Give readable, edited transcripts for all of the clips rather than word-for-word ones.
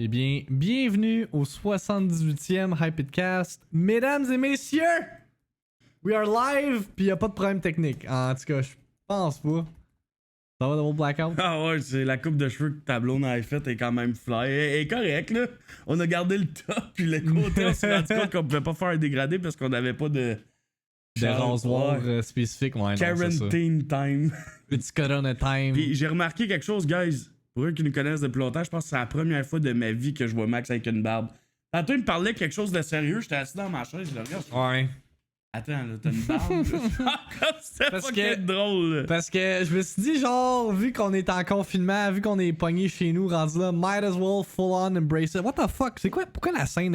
Eh bien, bienvenue au 78e Hypedcast. Mesdames et messieurs, we are live, pis y'a pas de problème technique. En tout cas, je pense pas. Ça va, Double Blackout? Ah ouais, c'est la coupe de cheveux que ta blonde avait faite est quand même fly. Elle est correcte, là. On a gardé le top, puis le côté, on s'est rendu compte qu'on pouvait pas faire un dégradé parce qu'on avait pas de... Des rasoirs spécifiques, ouais. Quarantine time. It's Corona time. Puis j'ai remarqué quelque chose, guys. Pour eux qui nous connaissent depuis longtemps, je pense que c'est la première fois de ma vie que je vois Max avec une barbe. Tantôt, il me parlait quelque chose de sérieux. J'étais assis dans ma chaise, je le regarde. Ouais. Attends, là, t'as une barbe? C'était fucking drôle. Là. Parce que je me suis dit, genre, vu qu'on est en confinement, vu qu'on est pogné chez nous, rendu là, might as well full on embrace it. What the fuck? C'est quoi? Pourquoi la scène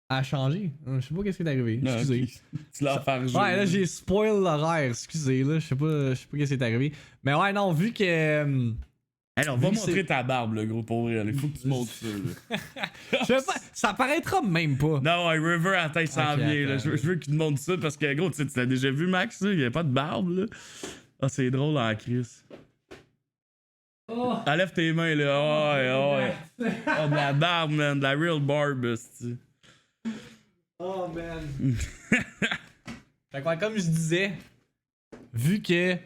a changé? Je sais pas qu'est-ce qui est arrivé. Excusez. Okay. Tu l'as fargé. Ouais, là, j'ai spoil l'horaire. Excusez, là. Je sais pas qu'est-ce qui est arrivé. Mais ouais, non, vu que... Hey, on va montrer ta barbe, le gros, pour vrai. Il faut que tu montres ça, là. Je sais pas, ça paraîtra même pas. Non, ouais, River, attends, il s'en Okay, vient, là. Je veux qu'il te montre ça parce que, gros, tu l'as déjà vu, Max, là? Il y avait pas de barbe, là. Ah, c'est drôle, en Chris. Oh. Enlève tes mains, là. Oh, ouais, ouais. Oh, de la barbe, man. De la real barbe, c'est. Oh, man. Fait que, comme je disais, vu que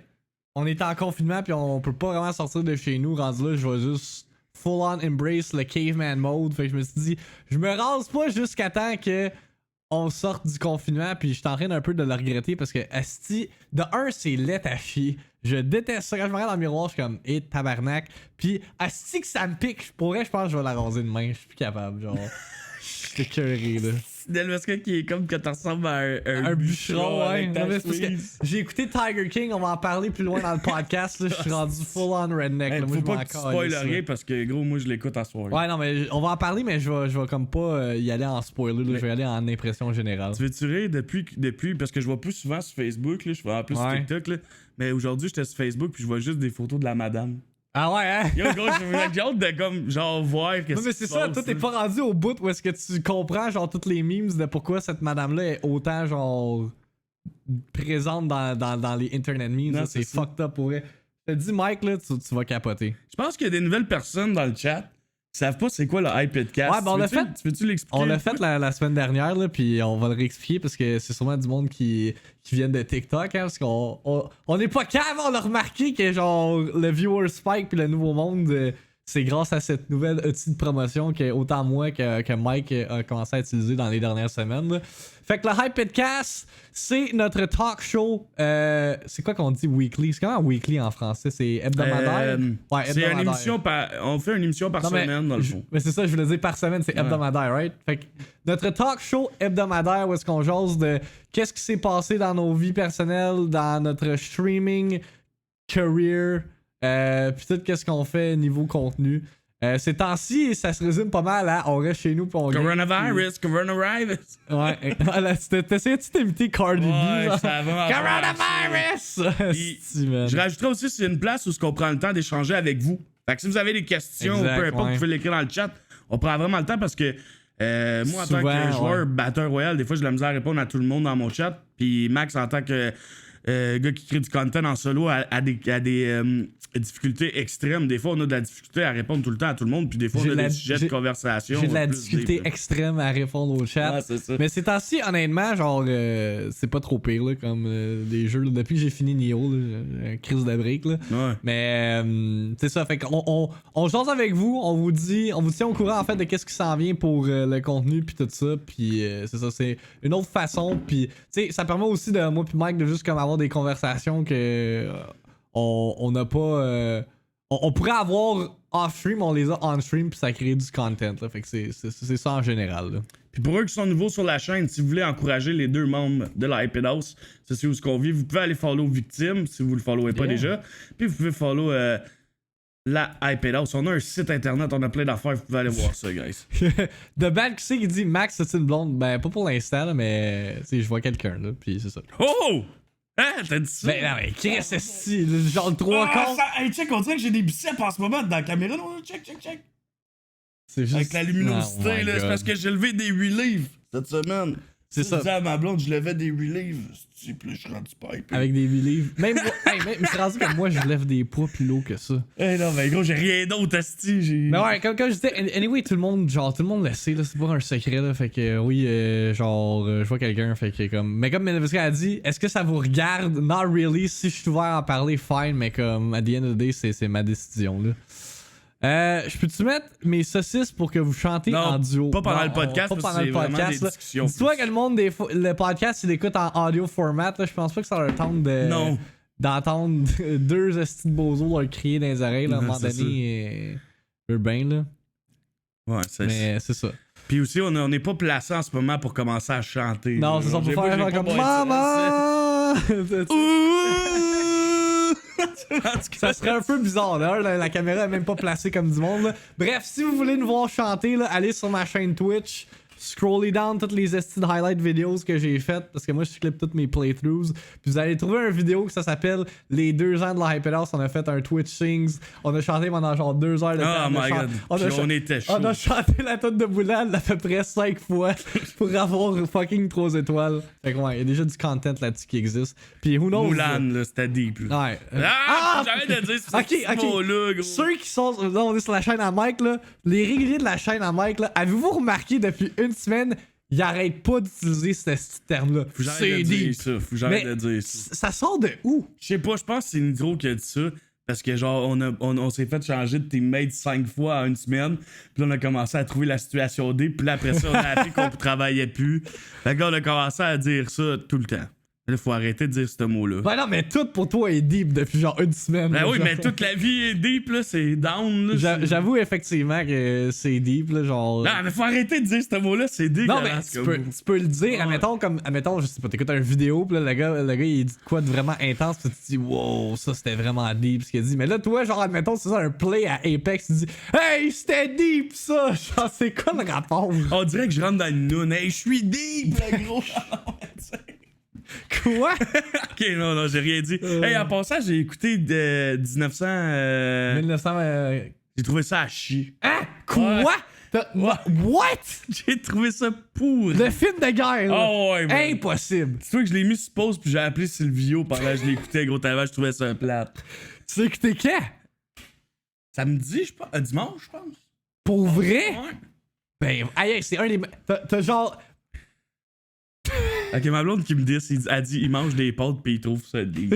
on est en confinement pis on peut pas vraiment sortir de chez nous, rendu là, je vais juste full on embrace le caveman mode. Fait que je me suis dit, je me rase pas jusqu'à temps que on sorte du confinement, pis je suis en train d'un peu de le regretter parce que asti, de un, c'est laid à chier. Je déteste ça. Quand je me regarde dans le miroir, je suis comme, hé, tabarnak. Pis asti que ça me pique, je pense que je vais la raser demain. Je suis plus capable, genre. Je suis écœuré, là. Delvesca qui est comme que tu ressembles à un bûcheron, ouais. avec ta Parce que chemise. j'ai écouté Tiger King, on va en parler plus loin dans le podcast. Là, je suis rendu full on redneck. Hey, là. Moi, faut je pas m'en que tu spoil calisse, rien là. parce que, gros, moi, je l'écoute à soir. Ouais, non, mais on va en parler, mais je vais comme pas y aller en spoiler. Là, je vais y aller en impression générale. Tu veux-tu rire depuis parce que je vois plus souvent sur Facebook, là, je vois en plus sur TikTok, là, mais aujourd'hui, j'étais sur Facebook puis je vois juste des photos de la madame. Ah ouais, hein? Yo, gros, j'ai hâte de comme, genre, voir qu'est-ce Non, mais c'est ça, toi, t'es pas rendu au bout où est-ce que tu comprends, genre, toutes les memes de pourquoi cette madame-là est autant, genre, présente dans les internet memes. Non, Là, c'est fucked up pour vrai. Je te dis, Mike, là, tu vas capoter. Je pense qu'il y a des nouvelles personnes dans le chat qui savent pas c'est quoi le Hypedcast. Ouais, ben on l'a fait. Tu veux-tu l'expliquer? On l'a fait la semaine dernière, là, puis on va le réexpliquer parce que c'est sûrement du monde qui viennent de TikTok, hein, parce qu'on est pas cave, on a remarqué que genre le viewer spike puis le nouveau monde, c'est grâce à cette nouvelle outil de promotion que autant moi que Mike a commencé à utiliser dans les dernières semaines. Là. Fait que le Hypedcast, c'est notre talk show. C'est quoi qu'on dit weekly? C'est comment weekly en français? C'est hebdomadaire? Ouais, c'est hebdomadaire. une émission on fait une émission par semaine, dans le fond. Mais c'est ça, je voulais dire par semaine, c'est hebdomadaire, right? Fait que notre talk show hebdomadaire où est-ce qu'on jase de qu'est-ce qui s'est passé dans nos vies personnelles, dans notre streaming career, puis tout qu'est-ce qu'on fait niveau contenu. Ces temps-ci, ça se résume pas mal à on reste chez nous pis on Coronavirus. Ouais, t'essayais-tu d'imiter Cardi B? Ouais, ça va. Coronavirus! Je rajouterais aussi c'est une place où on prend le temps d'échanger avec vous. Fait que si vous avez des questions, exact, peu importe, vous pouvez l'écrire dans le chat. On prend vraiment le temps parce que moi, en tant que joueur batteur royal, des fois, j'ai de la misère à répondre à tout le monde dans mon chat. Puis Max, en tant que gars qui crée du content en solo, a des difficultés extrêmes. Des fois, on a de la difficulté à répondre tout le temps à tout le monde. Puis des fois, on a des sujets de conversation. J'ai de la difficulté extrême à répondre au chat. Ouais, c'est ça. Mais ces temps-ci, honnêtement, genre, c'est pas trop pire, là, comme des jeux. Là. Depuis que j'ai fini Nioh, là, crise de break, là. Ouais. Mais c'est ça, fait qu'on jase avec vous, on vous tient au courant, en fait, de qu'est-ce qui s'en vient pour le contenu, puis tout ça. Puis c'est ça, c'est une autre façon. Puis, tu sais, ça permet aussi de moi puis Mike de juste comme avoir des conversations que on n'a pas. On pourrait avoir off-stream, on les a on-stream, puis ça crée du content. Là. Fait que c'est ça en général. Là. Puis pour eux qui sont nouveaux sur la chaîne, si vous voulez encourager les deux membres de la Hyped House, c'est où ce qu'on vit, vous pouvez aller follow Victime si vous le followez pas déjà. Puis vous pouvez follow la Hyped House. On a un site internet, on a plein d'affaires, vous pouvez aller voir ça, guys. The Bad qui dit Max, c'est une blonde. Ben, pas pour l'instant, là, mais je vois quelqu'un, là, puis c'est ça. Oh! Hein, t'as dit ça? Ben non, mais Chris, c'est genre le 3 quarts. Hey, check, on dirait que j'ai des biceps en ce moment dans la caméra. Non, check. C'est juste... Avec la luminosité, Oh là, c'est parce que j'ai levé des 8 livres cette semaine. C'est ça. Je disais à ma blonde, je levais des reliefs. Puis là, je suis rendu pas épais. Avec des reliefs. Même moi, mais c'est rendu que moi, je lève des poids plus lourds que ça. Non, mais gros, j'ai rien d'autre, asti. Mais ouais, comme je disais, anyway, tout le monde le sait, là, c'est pas un secret, là. Fait que oui, je vois quelqu'un, fait que comme. Mais comme Ménévisca a dit, est-ce que ça vous regarde? Not really. Si je suis ouvert à en parler, fine, mais comme, at the end of the day, c'est ma décision, là. Je peux-tu mettre mes saucisses pour que vous chantez en duo? Pas pendant le podcast, pas pendant le podcast. Là. Dis-toi que le monde le podcast, il écoute en audio format. Là, je pense pas que ça leur tente d'entendre deux estis de bozos leur crier dans les oreilles. Là, à un moment donné, urbain. Là. Ouais, mais c'est ça. Puis aussi, on n'est pas placé en ce moment pour commencer à chanter. Non, c'est ça, pour faire comme Maman! Ça serait un peu bizarre, là. La caméra est même pas placée comme du monde. Là. Bref, si vous voulez nous voir chanter, là, allez sur ma chaîne Twitch. Scrollez down toutes les estis de highlight videos que j'ai faites parce que moi je clip toutes mes playthroughs. Puis vous allez trouver une vidéo que ça s'appelle Les 2 ans de la Hype House. On a fait un Twitch Sings. On a chanté pendant genre 2 heures de temps. Oh my god. On était chaud. On a chanté la tonne de Boulal à peu près 5 fois pour avoir fucking 3 étoiles. Fait que ouais, il y a déjà du content là-dessus qui existe. Puis who knows. Moulin, là, c'était deep. Là. Ouais. J'arrête de dire ce mot-là, gros. Ceux qui sont. Là, on est sur la chaîne à Mike, là. Les réguliers de la chaîne à Mike, là. Avez-vous remarqué depuis une semaine, il arrête pas d'utiliser ce terme-là. C'est deep. Faut que j'arrête de dire ça. Ça sort de où? Je sais pas, je pense que c'est Nitro qui a dit ça. Parce que genre, on s'est fait changer de teammate 5 fois en une semaine. Puis là, on a commencé à trouver la situation D. Puis là, après ça, on a appris qu'on travaillait plus. Fait que là, on a commencé à dire ça tout le temps. Là, faut arrêter de dire ce mot-là. Ben non, mais tout pour toi est deep depuis genre une semaine. Ben là, oui, genre. mais toute la vie est deep, là, c'est down, là. J'avoue effectivement que c'est deep, là, genre. Non, mais faut arrêter de dire ce mot-là, c'est deep. Non, mais tu peux le dire, admettons, je sais pas, t'écoutes une vidéo, pis là, le gars, il dit quoi de vraiment intense, pis tu te dis, wow, ça c'était vraiment deep ce qu'il a dit. Mais là, toi, genre, admettons, c'est ça, un play à Apex, tu dis, hey, c'était deep ça! Genre, c'est quoi le rapport? On dirait que je rentre dans une noune. Hey, je suis deep, le gros. Quoi? Ok, non, j'ai rien dit. Hey, en passant, j'ai écouté de 1900. J'ai trouvé ça à chier. Hein? Quoi? Ouais. What? J'ai trouvé ça pourri. Le film de guerre, là. Oh ouais, man. Impossible. Tu vois que je l'ai mis sur pause puis j'ai appelé Silvio pendant que je l'écoutais, gros tellement je trouvais ça plate. Tu l'as écouté quand? Samedi, je pense. Dimanche, je pense. Pour vrai? Ouais. Ben, aïe, c'est un des. T'as genre. Ok, ma blonde qui me dit, elle dit, il mange des pâtes pis il trouve ça deep.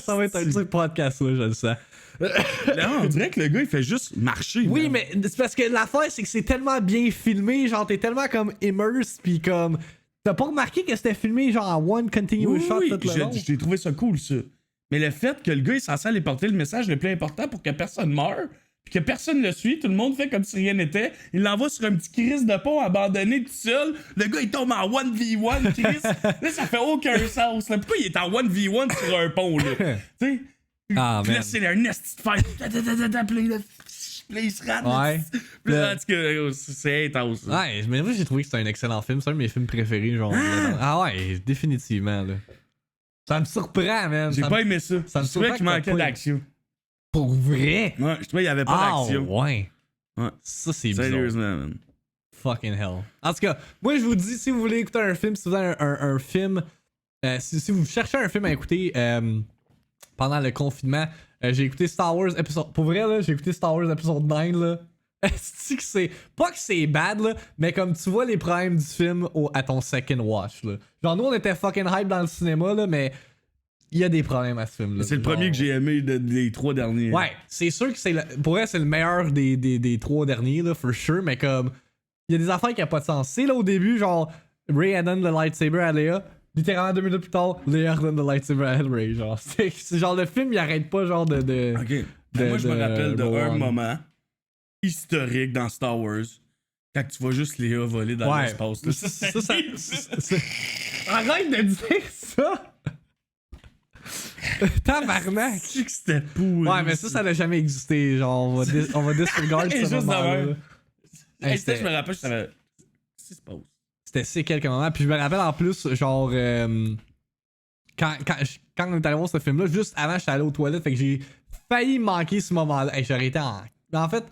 Ça va être un petit podcast, là, je le sens. Non, on dirait que le gars, il fait juste marcher. Oui, man. mais c'est parce que l'affaire, c'est que c'est tellement bien filmé, genre, t'es tellement comme immersed, pis comme. T'as pas remarqué que c'était filmé, genre, en one continuous shot tout le long? J'ai trouvé ça cool, ça. Mais le fait que le gars est censé aller porter le message le plus important pour que personne meure, pis que personne le suit, tout le monde fait comme si rien n'était, il l'envoie sur un petit Chris de pont abandonné tout seul, le gars il tombe en 1v1, Chris. Là, ça fait aucun sens. Là. Pourquoi il est en 1v1 sur un pont, là? Tu sais? Ah, Puis là, c'est un esti de fight. Puis là, il se rate. Ouais. Puis là, en tout cas, c'est intense. Ouais, mais moi, j'ai trouvé que c'était un excellent film. C'est un de mes films préférés, genre. Ah ouais, définitivement, là. Ça me surprend, man. J'ai pas aimé ça. Ça me Je trouvais surprend qu'il manquait d'action. Pour vrai? Ouais, je trouvais qu'il y avait pas d'action. Ouais. Ouais. Ça, c'est bizarre. Sérieusement, man. Fucking hell. En tout cas, moi, je vous dis, si vous voulez écouter un film, si vous avez un film, si vous cherchez un film à écouter pendant le confinement, j'ai écouté Star Wars épisode. Pour vrai, là, j'ai écouté Star Wars épisode 9, là. Est-ce que c'est. Pas que c'est bad, là, mais comme tu vois les problèmes du film à ton second watch, là. Genre, nous, on était fucking hype dans le cinéma, là, mais il y a des problèmes à ce film-là. C'est le premier que j'ai aimé des 3 derniers. Ouais, c'est sûr que c'est pour vrai, c'est le meilleur des 3 derniers, là, for sure, mais comme. Il y a des affaires qui n'ont pas de sens. C'est là au début, genre, Rey donne le lightsaber à Leia. Littéralement 2 minutes plus tard, Leia donne le lightsaber à Rey. Genre, c'est genre le film, il arrête pas, genre de. Ok. Moi, je me rappelle d'un moment historique dans Star Wars. Quand tu vois juste Léa voler dans l'espace. Arrête de dire ça! Tabarnak! Je sais que c'était pourri. Ouais, mais ça n'a jamais existé. Genre, on va disregard ce moment-là. Je me rappelle, j'étais. Qu'est-ce qui se passe? C'était ces quelques moments. Puis je me rappelle en plus, genre, quand on est allé voir ce film-là, juste avant, j'étais allé aux toilettes. Fait que j'ai failli manquer ce moment-là. Hey, j'aurais été en. En fait,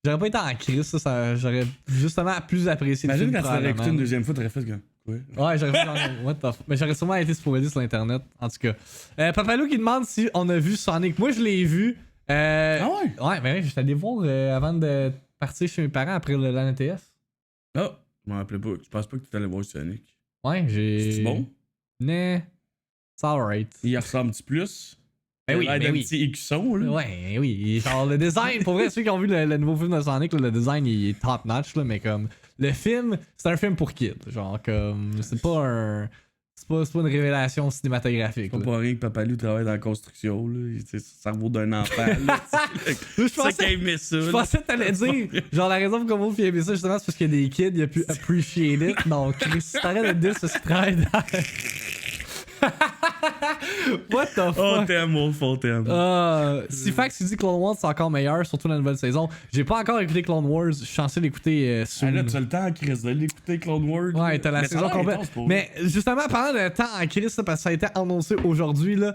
J'aurais pas été en crise, ça j'aurais justement plus apprécié. Imagine quand tu l'aurais écouté une deuxième fois, t'aurais fait comme. Ouais, j'aurais fait genre, what the fuck. Mais j'aurais sûrement été spoilé sur internet, en tout cas. Papalou qui demande si on a vu Sonic. Moi, je l'ai vu. Ah ouais? Ouais, mais j'étais allé voir avant de partir chez mes parents après l'ANTS. Ah, je m'en rappelais pas. Je pense pas que tu allé voir Sonic. Ouais, j'ai. C'est bon? Nah, it's alright. Il ressemble-tu plus? Ben oui, ben oui. petit écusson, là. Ouais, oui. Genre, le design, pour vrai, ceux qui ont vu le nouveau film de Sonic, là, le design il est top notch, là, mais comme. Le film, c'est un film pour kids. Genre, comme. C'est pas un. C'est pas une révélation cinématographique. Pas pour rien que Papalou travaille dans la construction, là. C'est le cerveau d'un enfant, là. Je c'est ça qu'il aimait ça. Je pensais que t'allais dire. Genre, la raison pour laquelle il aimait ça, justement, c'est parce qu'il y a des kids, il a pu appreciate it. Non, Chris, t'arrêtes de dire ce qu'il travaille dans. What the fuck? Oh, t'aimes, mon fond, t'aimes. Si Fax dit Clone Wars c'est encore meilleur, surtout la nouvelle saison. J'ai pas encore écouté Clone Wars, je suis censé l'écouter soon. Là, tu as le temps, Chris, de l'écouter Clone Wars. Ouais, t'as la saison complète. Mais justement, parlant de temps en Chris, parce que ça a été annoncé aujourd'hui, là,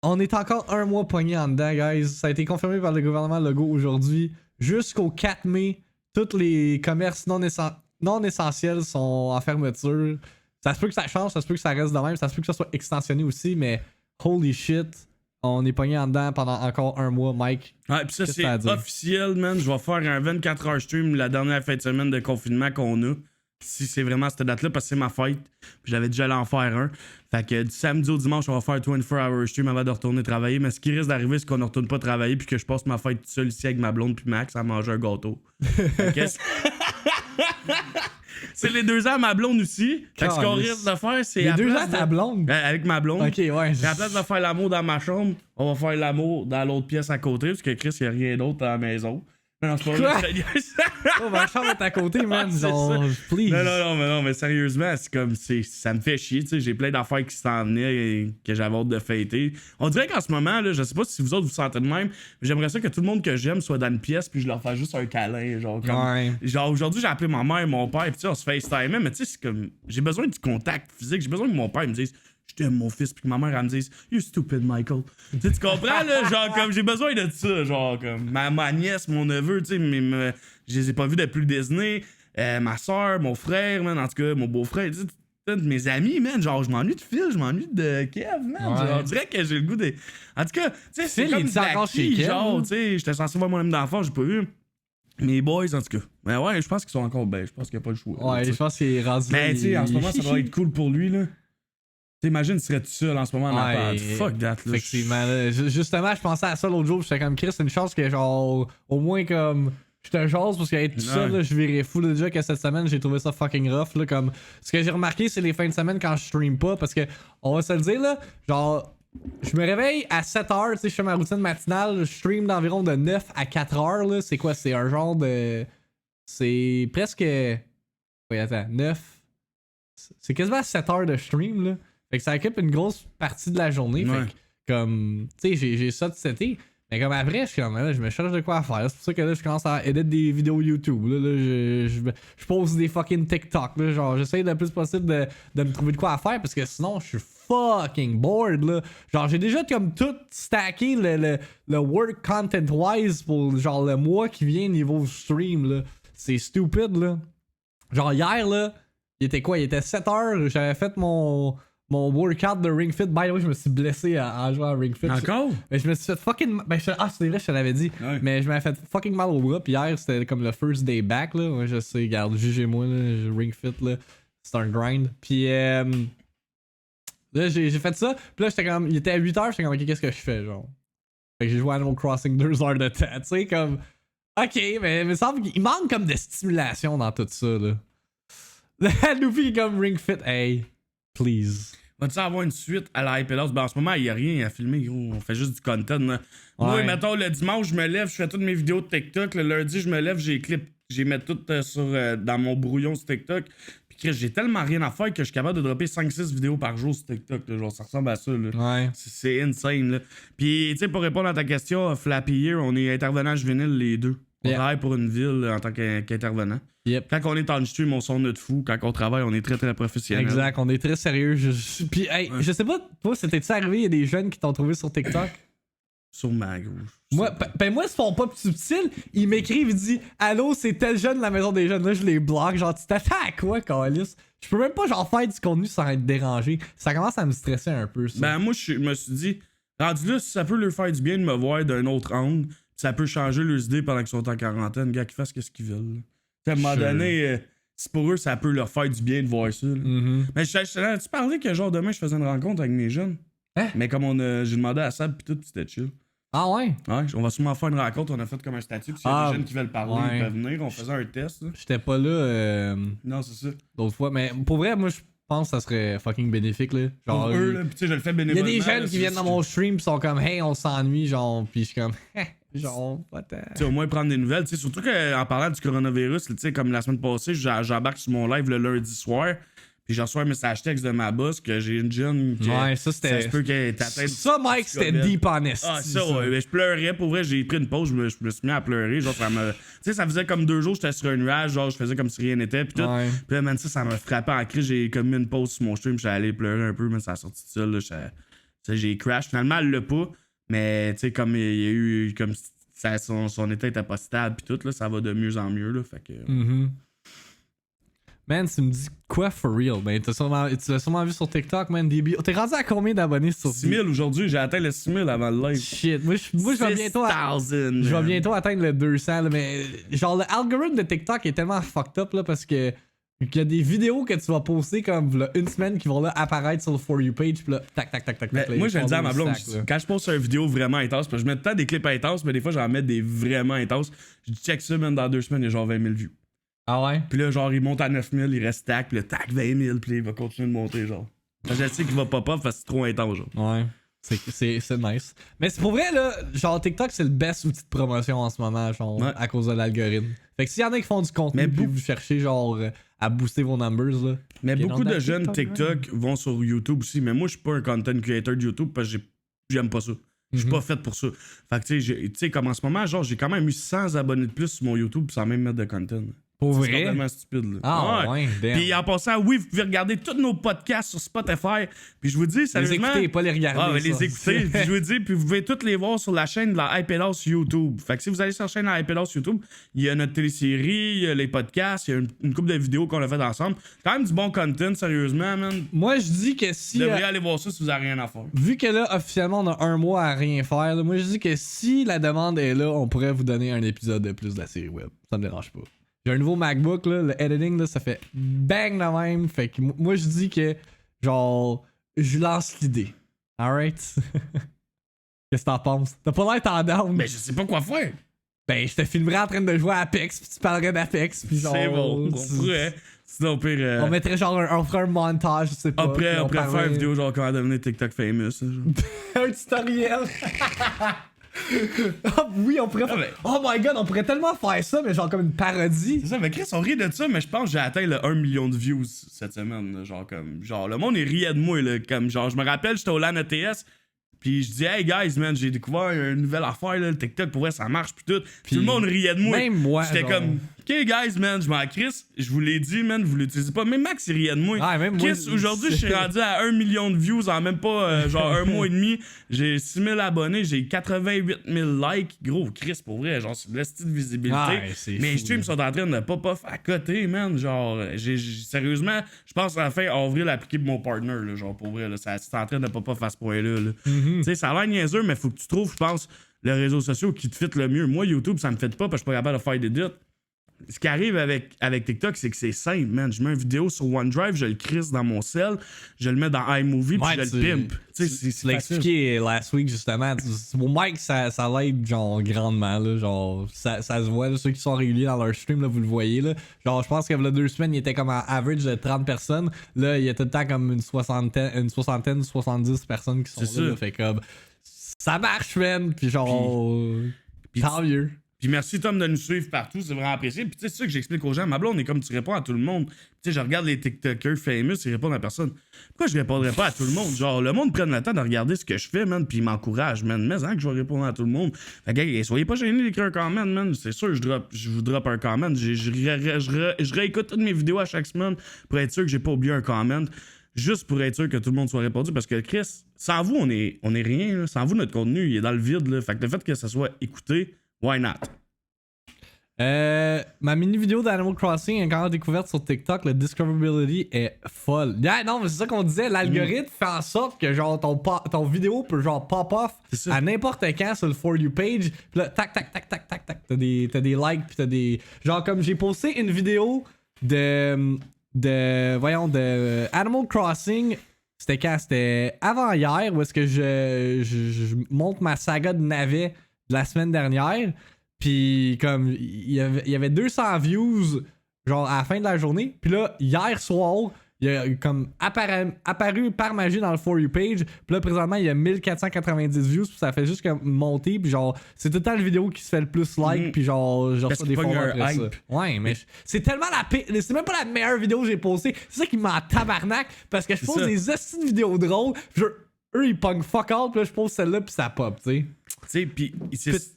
on est encore un mois pogné en dedans, guys. Ça a été confirmé par le gouvernement Legault aujourd'hui. Jusqu'au 4 mai, tous les commerces non essentiels sont en fermeture. Ça se peut que ça change, ça se peut que ça reste de même, ça se peut que ça soit extensionné aussi, mais holy shit, on est pogné en dedans pendant encore un mois, Mike. Ouais, pis ça, c'est officiel, man. Je vais faire un 24h stream la dernière fin de semaine de confinement qu'on a. Si c'est vraiment cette date-là, parce que c'est ma fête. Puis j'avais déjà allé en faire un. Fait que du samedi au dimanche, on va faire 24-hour stream avant de retourner travailler. Mais ce qui risque d'arriver, c'est qu'on ne retourne pas travailler puis que je passe ma fête tout seul ici avec ma blonde puis Max à manger un gâteau. C'est les 2 ans à ma blonde aussi. Fait que ce qu'on risque de faire, c'est. Les 2 ans à ta blonde? Avec ma blonde. Ok, ouais. Et à place de faire l'amour dans ma chambre, on va faire l'amour dans l'autre pièce à côté, parce que Chris, il n'y a rien d'autre à la maison. Non, c'est pas vrai. Oh, ma chambre est à côté, man. Ouais, genre, please. Non, mais sérieusement, c'est comme. Ça me fait chier, tu sais. J'ai plein d'affaires qui s'en venaient et que j'avais hâte de fêter. On dirait qu'en ce moment, là, je sais pas si vous autres vous sentez de même, mais j'aimerais ça que tout le monde que j'aime soit dans une pièce puis je leur fasse juste un câlin. Genre, comme, ouais. Genre aujourd'hui, j'ai appelé ma mère et mon père, puis tu sais, on se FaceTime, mais tu sais, c'est comme. J'ai besoin du contact physique. J'ai besoin que mon père me dise. Je t'aime mon fils, puis que ma mère elle me dise You stupid Michael. Tu comprends là? Genre comme j'ai besoin de ça. Genre comme ma nièce, mon neveu, tu sais, je les ai pas vus depuis le Disney. Ma soeur, mon frère, man, en tout cas, mon beau-frère, tu sais, mes amis, man, genre je m'ennuie de Phil, je m'ennuie de Kev, man. Ouais. Genre, on dirait que j'ai le goût de. En tout cas, tu sais, c'est Phil, comme il est encore chez Kev, genre, hein? tu sais, j'étais censé voir mon ami d'enfant, j'ai pas vu. Mes boys, en tout cas. Mais ouais, je pense qu'ils sont encore bien. Je pense qu'il n'y a pas le choix. Ouais, je pense qu'il est rendu. Mais tu sais, en ce moment, ça va être cool pour lui, là. T'imagines, tu serais tout seul en ce moment en appart. Fuck that, là. Effectivement. Justement, je pensais à ça l'autre jour, j'étais comme Chris, c'est une chance que genre, au moins comme. Je te jase parce qu'être tout seul, là, je virais fou. Là, déjà que cette semaine, j'ai trouvé ça fucking rough. Là, comme. Ce que j'ai remarqué, c'est les fins de semaine quand je stream pas. Parce que, on va se le dire, là, genre, je me réveille à 7h, tu sais, je fais ma routine matinale, je stream d'environ de 9 à 4h, là. C'est quoi? C'est un genre de. C'est presque. Oui, attends, 9. C'est quasiment 7 heures de stream, là. Fait que ça occupe une grosse partie de la journée. Ouais. Fait que, comme, tu sais, j'ai ça de cet été. Mais comme après, je suis comme, là, je me cherche de quoi faire. C'est pour ça que là, je commence à éditer des vidéos YouTube. Là, je pose des fucking TikTok. Là, genre, j'essaye le plus possible de me trouver de quoi faire parce que sinon, je suis fucking bored. Là. Genre, j'ai déjà comme tout stacké le work content-wise pour genre le mois qui vient niveau stream. Là. C'est stupide, là. Genre, hier, là, il était quoi? Il était 7h. J'avais fait mon workout de Ring Fit. By the way, je me suis blessé à jouer à Ring Fit. Encore? Mais je me suis fait fucking. C'est vrai, je te l'avais dit. Ouais. Mais je m'avais fait fucking mal au bras. Puis hier, c'était comme le first day back. Là. Ouais, je sais, regarde, jugez-moi. Là, Ring Fit, là. C'est un grind. Puis là, j'ai fait ça. Puis là, j'étais comme. Il était à 8h. J'étais comme, ok, qu'est-ce que je fais, genre? Fait que j'ai joué à Animal Crossing 2 heures de temps. Tu sais, comme. Ok, mais il me semble qu'il manque comme de stimulation dans tout ça, là. Luffy est comme Ring Fit. Hey, please. Va-tu avoir une suite à la Hypelos? Ben en ce moment, il n'y a rien à filmer, gros. On fait juste du content. Là. Ouais. Moi, mettons, le dimanche, je me lève, je fais toutes mes vidéos de TikTok. Le lundi, je me lève, j'ai mets toutes dans mon brouillon sur TikTok. Puis Chris, j'ai tellement rien à faire que je suis capable de dropper 5-6 vidéos par jour sur TikTok. Là. Genre, ça ressemble à ça. Là. Ouais. C'est insane. Là. Puis, tu sais, pour répondre à ta question, Flappy Year, on est intervenant juvénile les deux. On travaille pour une ville en tant qu'intervenant. Yep. Quand on est en stream, on sonne notre fou. Quand on travaille, on est très, très professionnel. Exact, on est très sérieux. Puis, hey, je sais pas, toi, c'était-tu arrivé, il y a des jeunes qui t'ont trouvé sur TikTok? Sûrement, gros. Moi, moi, ils se font pas plus subtils. Ils m'écrivent, ils disent allô, c'est tel jeune de la maison des jeunes. Là, je les bloque. Genre, tu t'attends à quoi, Calis? Je peux même pas, genre, faire du contenu sans être dérangé. Ça commence à me stresser un peu, ça. Ben, moi, je me suis dit, rendu là, si ça peut leur faire du bien de me voir d'un autre angle, ça peut changer leurs idées pendant qu'ils sont en quarantaine, gars, qu'ils fassent ce qu'ils veulent. À un moment donné, si pour eux, ça peut leur faire du bien de voir ça. Mais tu parlais que, genre, demain, je faisais une rencontre avec mes jeunes. Hein? Mais comme j'ai demandé à Sab, pis tout, pis c'était chill. Ah ouais? Ouais, on va sûrement faire une rencontre. On a fait comme un statut. Puis s'il y a des jeunes qui veulent parler, ils peuvent venir. On faisait un test. Là. J'étais pas là. Non, c'est ça. D'autres fois. Mais pour vrai, moi, je pense que ça serait fucking bénéfique. Là. Genre, pour eux, là. Puis tu sais, je le fais bénévolement. Il y a des jeunes là, qui viennent dans mon stream pis sont comme, hey, on s'ennuie. Genre, pis je suis comme, genre, what the... Tu sais, au moins prendre des nouvelles. Tu sais, surtout qu'en parlant du coronavirus, tu sais, comme la semaine passée, j'embarque sur mon live le lundi soir. Puis j'ai reçu un message texte de ma boss que j'ai une jeune qui. Ouais, ça c'était. Ça se peut qu'elle est atteinte. Ça, Mike, c'était deep honest. Ah, ça, ouais. Mais je pleurais. Pour vrai, j'ai pris une pause. Je me suis mis à pleurer. Genre, ça me. Tu sais, ça faisait comme 2 jours, j'étais sur un nuage. Genre, je faisais comme si rien n'était. Puis tout. Ouais. Puis là, man, ça m'a frappé en crise. J'ai comme mis une pause sur mon stream. J'étais allé pleurer un peu, mais ça a sorti de ça. Là, j'ai crash. Finalement, elle l'a pas. Mais, tu sais, comme il y a eu. Comme son état était pas stable. Puis tout, là, ça va de mieux en mieux. Là, fait que. Man, tu me dis quoi for real? Ben, tu l'as sûrement vu sur TikTok, man. DB. T'es rendu à combien d'abonnés sur 6 000 aujourd'hui, j'ai atteint les 6 000 avant le live. Shit, moi je vais bientôt. Je vais bientôt atteindre le 200, là, mais genre le algorithme de TikTok est tellement fucked up là parce que. Il y a des vidéos que tu vas poster comme là, une semaine qui vont là apparaître sur le For You page, puis là, tac. Mais moi, je le dis à ma blonde, quand je poste une vidéo vraiment intense, parce que je mets tout le temps des clips intenses, mais des fois, j'en mets des vraiment intenses. Je check ça, même dans 2 semaines, il y a genre 20 000 views. Ah ouais? Puis là, genre, il monte à 9 000, il reste tac, puis là, tac, 20 000, puis il va continuer de monter, genre. Je sais qu'il va pop-up parce que c'est trop intense, genre. Ouais. C'est nice. Mais c'est pour vrai, là, genre TikTok, c'est le best outil de promotion en ce moment, genre, à cause de l'algorithme. Fait que s'il y en a qui font du contenu, puis vous cherchez, genre, à booster vos numbers, là. Mais beaucoup de jeunes TikTok vont sur YouTube aussi, mais moi, je suis pas un content creator de YouTube parce que j'aime pas ça. Je suis pas fait pour ça. Fait que, tu sais, comme en ce moment, genre, j'ai quand même eu 100 abonnés de plus sur mon YouTube sans même mettre de content. Pour vrai? C'est complètement stupide, là. Ah ouais, damn. Puis en passant, oui, vous pouvez regarder tous nos podcasts sur Spotify. Puis je vous dis, sérieusement... Les écouter, pas les regarder. Ah, les écouter. Puis je vous dis, puis vous pouvez tous les voir sur la chaîne de la iPadOS YouTube. Fait que si vous allez sur la chaîne de la iPadOS YouTube, il y a notre télésérie, il y a les podcasts, il y a une couple de vidéos qu'on a fait ensemble. Quand même du bon content, sérieusement, man. Moi, je dis que si... Vous devriez aller voir ça si vous avez rien à faire. Vu que là, officiellement, on a 1 mois à rien faire, là, moi, je dis que si la demande est là, on pourrait vous donner un épisode de plus de la série web. Ça me dérange pas. J'ai un nouveau MacBook, là, le editing, là, ça fait bang de même. Fait que moi, je dis que, genre, je lance l'idée. Alright? Qu'est-ce que t'en penses? T'as pas l'air en down. Mais je sais pas quoi faire. Ben, je te filmerais en train de jouer à Apex, puis tu parlerais d'Apex, puis genre... C'est bon, on pourrait. Sinon, au pire... On mettrait genre on ferait un montage, je sais pas. Après, on pourrait faire une vidéo genre comment devenir TikTok famous. Un tutoriel. Ah oui, on pourrait faire... Oh my god, on pourrait tellement faire ça, mais genre comme une parodie. C'est ça, mais Chris, on rit de ça, mais je pense que j'ai atteint le 1 million de views cette semaine. Là, genre, le monde est riait de moi. Là, comme, genre, je me rappelle, j'étais au LAN ETS, puis je dis, hey guys, man, j'ai découvert une nouvelle affaire, là, le TikTok, pour vrai, ça marche, puis tout. Puis tout le monde riait de moi. Même moi. J'étais comme, ok, guys, man, je m'en crisse, je vous l'ai dit, man, vous l'utilisez pas. Même Max, il riait de moi. Ah, même Chris, aujourd'hui, je suis rendu à 1 million de views en même pas, genre, 1 mois et demi. J'ai 6 000 abonnés, j'ai 88 000 likes. Gros, Chris, pour vrai, genre, c'est de la style de visibilité. Mes streams sont en train de pop-off à côté, man. Genre, sérieusement, je pense à la fin avril appliquer pour mon partner, là, genre, pour vrai, là, c'est en train de pop-off à ce point-là. Là. Tu sais, ça a l'air niaiseux, mais faut que tu trouves, je pense, les réseaux sociaux qui te fit le mieux. Moi, YouTube, ça me fit pas parce que je suis pas capable de faire d'édit. Ce qui arrive avec TikTok, c'est que c'est simple, man. Je mets une vidéo sur OneDrive, je le crisse dans mon cell, je le mets dans iMovie, puis je le pimp. Tu l'as expliqué last week, justement. Pour Mike, ça l'aide, genre, grandement, là. Genre, ça se voit, là, ceux qui sont réguliers dans leur stream, là, vous le voyez, là. Genre, je pense qu'il y a 2 semaines, il était comme en average de 30 personnes. Là, il y a tout le temps comme une soixantaine, 70 personnes qui sont là. Fait comme, ça marche, man. Puis genre, tant mieux. Puis merci Tom de nous suivre partout, c'est vraiment apprécié. Puis tu sais, c'est ça que j'explique aux gens. Ma blonde est comme tu réponds à tout le monde. Tu sais, je regarde les TikTokers famous, ils répondent à personne. Pourquoi je répondrais pas à tout le monde? Genre, le monde prenne le temps de regarder ce que je fais, man, puis il m'encourage, man. Mais que je vais répondre à tout le monde. Fait que, soyez pas gênés d'écrire un comment, man. C'est sûr, je vous drop un comment. Je réécoute toutes mes vidéos à chaque semaine pour être sûr que j'ai pas oublié un comment. juste pour être sûr que tout le monde soit répondu, parce que Chris, sans vous, on est rien, là. Sans vous, notre contenu, il est dans le vide, là. Fait que le fait que ça soit écouté, why not? Ma mini vidéo d'Animal Crossing encore découverte sur TikTok, le discoverability est folle. Yeah, non, mais c'est ça qu'on disait, l'algorithme fait en sorte que genre ton vidéo peut genre pop off à n'importe quand sur le For You page. Pis là, tac, t'as des likes pis t'as des... Genre comme j'ai posté une vidéo de Animal Crossing. C'était quand? C'était avant hier où est-ce que je monte ma saga de navet de la semaine dernière. Pis comme, il y avait 200 views, genre à la fin de la journée. Puis là, hier soir, il a comme apparu par magie dans le For You page. Puis là, présentement, il y a 1490 views. Puis ça fait juste comme monter. Puis genre, c'est tout le temps la vidéo qui se fait le plus like. Puis genre, je reçois des follow après ça. Ouais, mais c'est tellement c'est même pas la meilleure vidéo que j'ai postée. C'est ça qui m'a tabarnak. Parce que je pose des hosties de vidéos drôles. Puis eux, ils punk fuck all. Puis là, je pose celle-là. Puis ça pop, tu sais. Tu sais, pis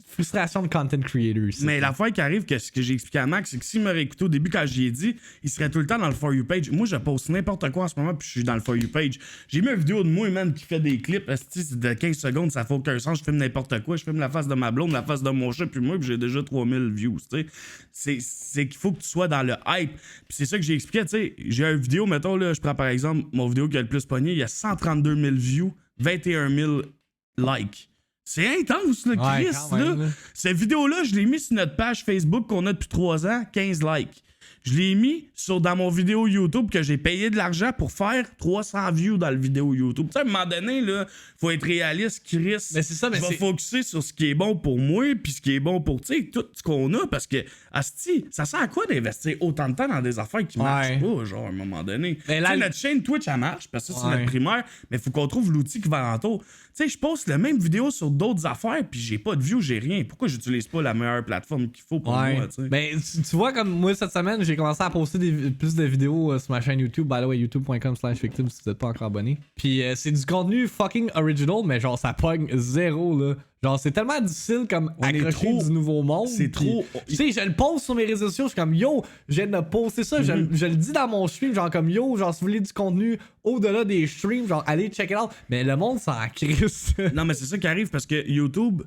frustration de content creator. Mais l'affaire qui arrive, que ce que j'ai expliqué à Max, c'est que s'il m'aurait écouté au début quand j'y ai dit, il serait tout le temps dans le For You page. Moi, je poste n'importe quoi en ce moment, puis je suis dans le For You page. J'ai mis une vidéo de moi, man, qui fait des clips. C'est de 15 secondes, ça fait aucun sens. Je filme n'importe quoi. Je filme la face de ma blonde, la face de mon chat, puis moi, puis j'ai déjà 3000 views. Tu sais, c'est qu'il faut que tu sois dans le hype. Puis c'est ça que j'ai expliqué. Tu sais, j'ai une vidéo, mettons, là, je prends par exemple mon vidéo qui a le plus pogné, il y a 132 000 views, 21 000 likes. C'est intense, là, Chris, là. Cette vidéo-là, je l'ai mis sur notre page Facebook qu'on a depuis 3 ans, 15 likes. Je l'ai mis dans mon vidéo YouTube que j'ai payé de l'argent pour faire 300 views dans le vidéo YouTube. Tu sais, à un moment donné, là, faut être réaliste, Chris. Mais c'est ça, mais je vais focusser sur ce qui est bon pour moi puis ce qui est bon pour, tu sais, tout ce qu'on a parce que, asti, ça sert à quoi d'investir autant de temps dans des affaires qui marchent pas, genre, à un moment donné. Tu sais, notre chaîne Twitch, elle marche parce que ça, c'est notre primaire, mais faut qu'on trouve l'outil qui va alentour. Tu sais, je poste la même vidéo sur d'autres affaires puis j'ai pas de views, j'ai rien. Pourquoi j'utilise pas la meilleure plateforme qu'il faut pour moi, tu sais? Ben, tu vois, comme moi, cette semaine, j'ai commencé à poster plus de vidéos sur ma chaîne YouTube. By the way, youtube.com/victim si vous êtes pas encore abonné. Puis c'est du contenu fucking original, mais genre, ça pogne zéro, là. Genre, c'est tellement difficile comme accrocher du nouveau monde. C'est trop. Tu sais, je le poste sur mes réseaux sociaux, je suis comme yo, je viens de poster ça, je le dis dans mon stream, genre comme yo, genre si vous voulez du contenu au-delà des streams, genre allez check it out. Mais le monde s'en crisse. Non, mais c'est ça qui arrive parce que YouTube,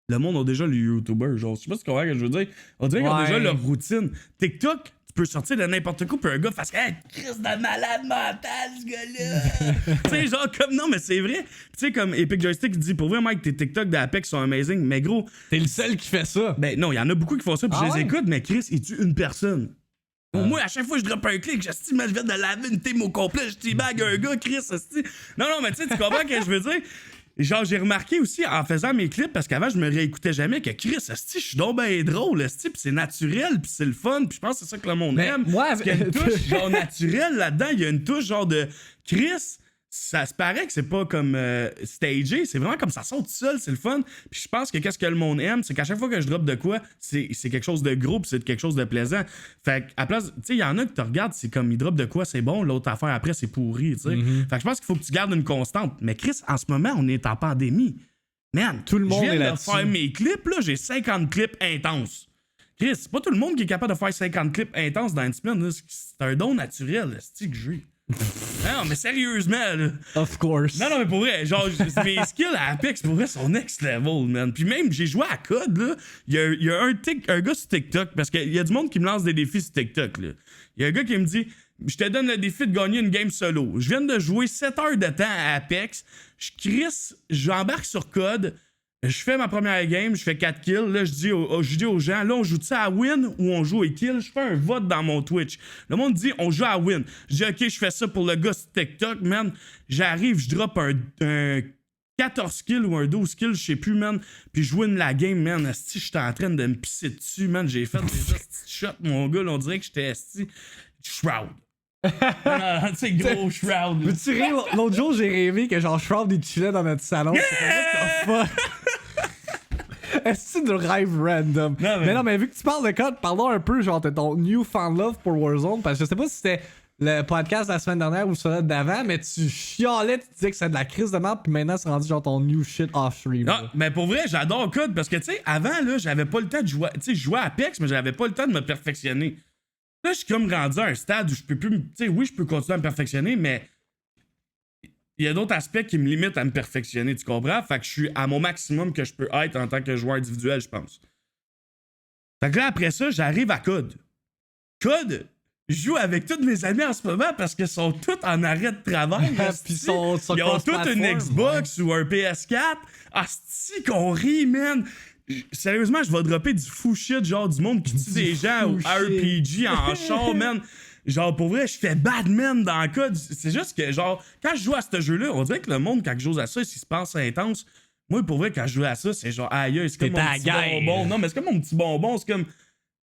le monde a déjà les YouTubers. Genre, je sais pas ce qu'on va que je veux dire. On dirait qu'ils ont déjà leur routine. TikTok, tu peux sortir de n'importe quoi, puis un gars fasse hey, Chris de malade mental, ce gars-là. Tu sais, genre, comme non, mais c'est vrai. Tu sais, comme Epic Joystick dit, pour vrai, Mike, tes TikTok d'Apex sont amazing, mais gros. T'es le seul qui fait ça. Ben non, il y en a beaucoup qui font ça, puis je les écoute, mais Chris, il tue une personne. Moi, à chaque fois que je drop un clic, je viens de laver une team au complet, je teabag un gars, Chris, non, mais tu sais, tu comprends ce que je veux dire? Genre, j'ai remarqué aussi en faisant mes clips, parce qu'avant, je me réécoutais jamais, que Chris, je suis donc ben drôle, pis c'est naturel, pis c'est le fun, pis je pense que c'est ça que le monde aime. Moi, il y a une touche genre naturelle là-dedans, il y a une touche genre de Chris. Ça se paraît que c'est pas comme stagé, c'est vraiment comme ça sort tout seul, c'est le fun. Puis je pense que qu'est-ce que le monde aime, c'est qu'à chaque fois que je drop de quoi, c'est quelque chose de gros, puis c'est quelque chose de plaisant. Fait qu'à place, tu sais, il y en a que tu regardes, c'est comme il drop de quoi, c'est bon, l'autre affaire après, c'est pourri, tu sais. Fait que je pense qu'il faut que tu gardes une constante. Mais Chris, en ce moment, on est en pandémie. Man, tout le monde je viens est de faire mes clips, là, j'ai 50 clips intenses. Chris, c'est pas tout le monde qui est capable de faire 50 clips intenses dans une semaine, là. C'est un don naturel, c'est que j'ai. Non, mais sérieusement, là. Of course. Non, mais pour vrai, genre, mes skills à Apex, pour vrai, sont next level, man. Puis même, j'ai joué à COD, là. Il y a un gars sur TikTok, parce qu'il y a du monde qui me lance des défis sur TikTok, là. Il y a un gars qui me dit, je te donne le défi de gagner une game solo. Je viens de jouer 7 heures de temps à Apex. J'embarque sur COD. Je fais ma première game, je fais 4 kills. Là, je dis aux gens, là, on joue ça à win ou on joue à kill? Je fais un vote dans mon Twitch. Le monde dit, on joue à win. Je dis, OK, je fais ça pour le gars sur TikTok, man. J'arrive, je drop un 14 kills ou un 12 kills, je sais plus, man. Puis je win la game, man. Asti, j'étais en train de me pisser dessus, man. J'ai fait des petites shots, mon gars. Là, on dirait que j'étais asti. Shroud. C'est gros Shroud. Mais tu ris, l'autre jour, j'ai rêvé que genre Shroud il chillait dans notre salon. Yeah! Est-ce que c'est du rêve random? Non, mais vu que tu parles de code, parlons un peu genre de ton newfound love pour Warzone. Parce que je sais pas si c'était le podcast de la semaine dernière ou celui d'avant, mais tu chialais, tu disais que c'est de la crise de merde, puis maintenant c'est rendu genre ton new shit off stream. Non, mais pour vrai, j'adore code parce que tu sais, avant là, j'avais pas le temps de jouer. Tu sais, je jouais à Apex, mais j'avais pas le temps de me perfectionner. Là, je suis comme rendu à un stade où je peux plus. Tu sais, oui, je peux continuer à me perfectionner, mais il y a d'autres aspects qui me limitent à me perfectionner, tu comprends? Fait que je suis à mon maximum que je peux être en tant que joueur individuel, je pense. Fait que là, après ça, j'arrive à COD. COD, je joue avec tous mes amis en ce moment parce qu'ils sont tous en arrêt de travail. Puis ils ont tous une Xbox ou un PS4. Asti qu'on rit, man. Sérieusement, je vais dropper du fou shit, genre du monde qui tue des gens ou RPG en char, man. Genre, pour vrai, je fais Batman dans le code. C'est juste que, genre, quand je joue à ce jeu-là, on dirait que le monde, quand je joue à ça, s'il se pense intense. Moi, pour vrai, quand je joue à ça, c'est genre, aïe, c'est comme mon petit bonbon. Non, mais c'est comme mon petit bonbon. C'est comme.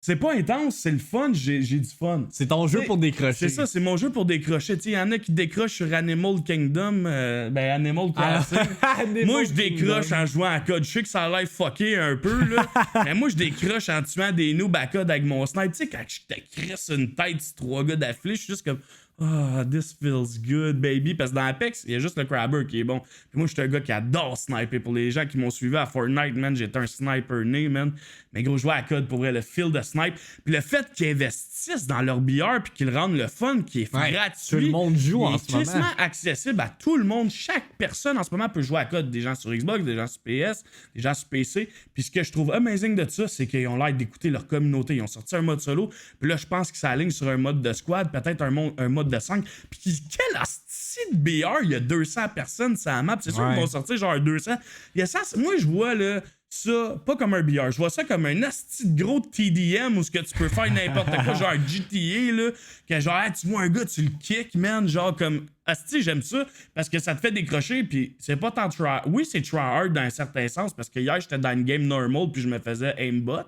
C'est pas intense, c'est le fun, j'ai du fun. C'est ton jeu pour décrocher. C'est ça, c'est mon jeu pour décrocher. Il y en a qui décrochent sur Animal Kingdom, Animal Crossing. Moi, je décroche en jouant à COD. Je sais que ça a l'air fucké un peu, là. Mais moi, je décroche en tuant des noobs à COD avec mon snipe. Tu sais, quand je te crisse une tête, ces 3 gars d'affilée, je suis juste comme... Oh, this feels good, baby. Parce que dans Apex, il y a juste le Crabber qui est bon. Puis moi, je suis un gars qui adore sniper. Pour les gens qui m'ont suivi à Fortnite, man, j'étais un sniper né, man. Mais gros, je vois à COD pour vrai, le feel de snipe. Puis le fait qu'ils investissent dans leur BR puis qu'ils rendent le fun qui est gratuit. Tout le monde joue en ce moment. Il est accessible à tout le monde. Chaque personne en ce moment peut jouer à COD. Des gens sur Xbox, des gens sur PS, des gens sur PC. Puis ce que je trouve amazing de ça, c'est qu'ils ont l'air d'écouter leur communauté. Ils ont sorti un mode solo. Puis là, je pense qu'ils s'alignent sur un mode de squad, peut-être un mode de 5. Puis quel asti de BR, il y a 200 personnes sur la map. C'est sûr qu'ils vont sortir genre 200. Il y a ça, moi, je vois là, ça, pas comme un BR, je vois ça comme un asti de gros TDM où ce que tu peux faire n'importe quoi, genre GTA, là, que genre, hey, tu vois un gars, tu le kick, man, genre comme... Asti, j'aime ça parce que ça te fait décrocher, puis c'est pas tant try... Oui, c'est try hard dans un certain sens, parce que hier, j'étais dans une game normal, puis je me faisais aimbot.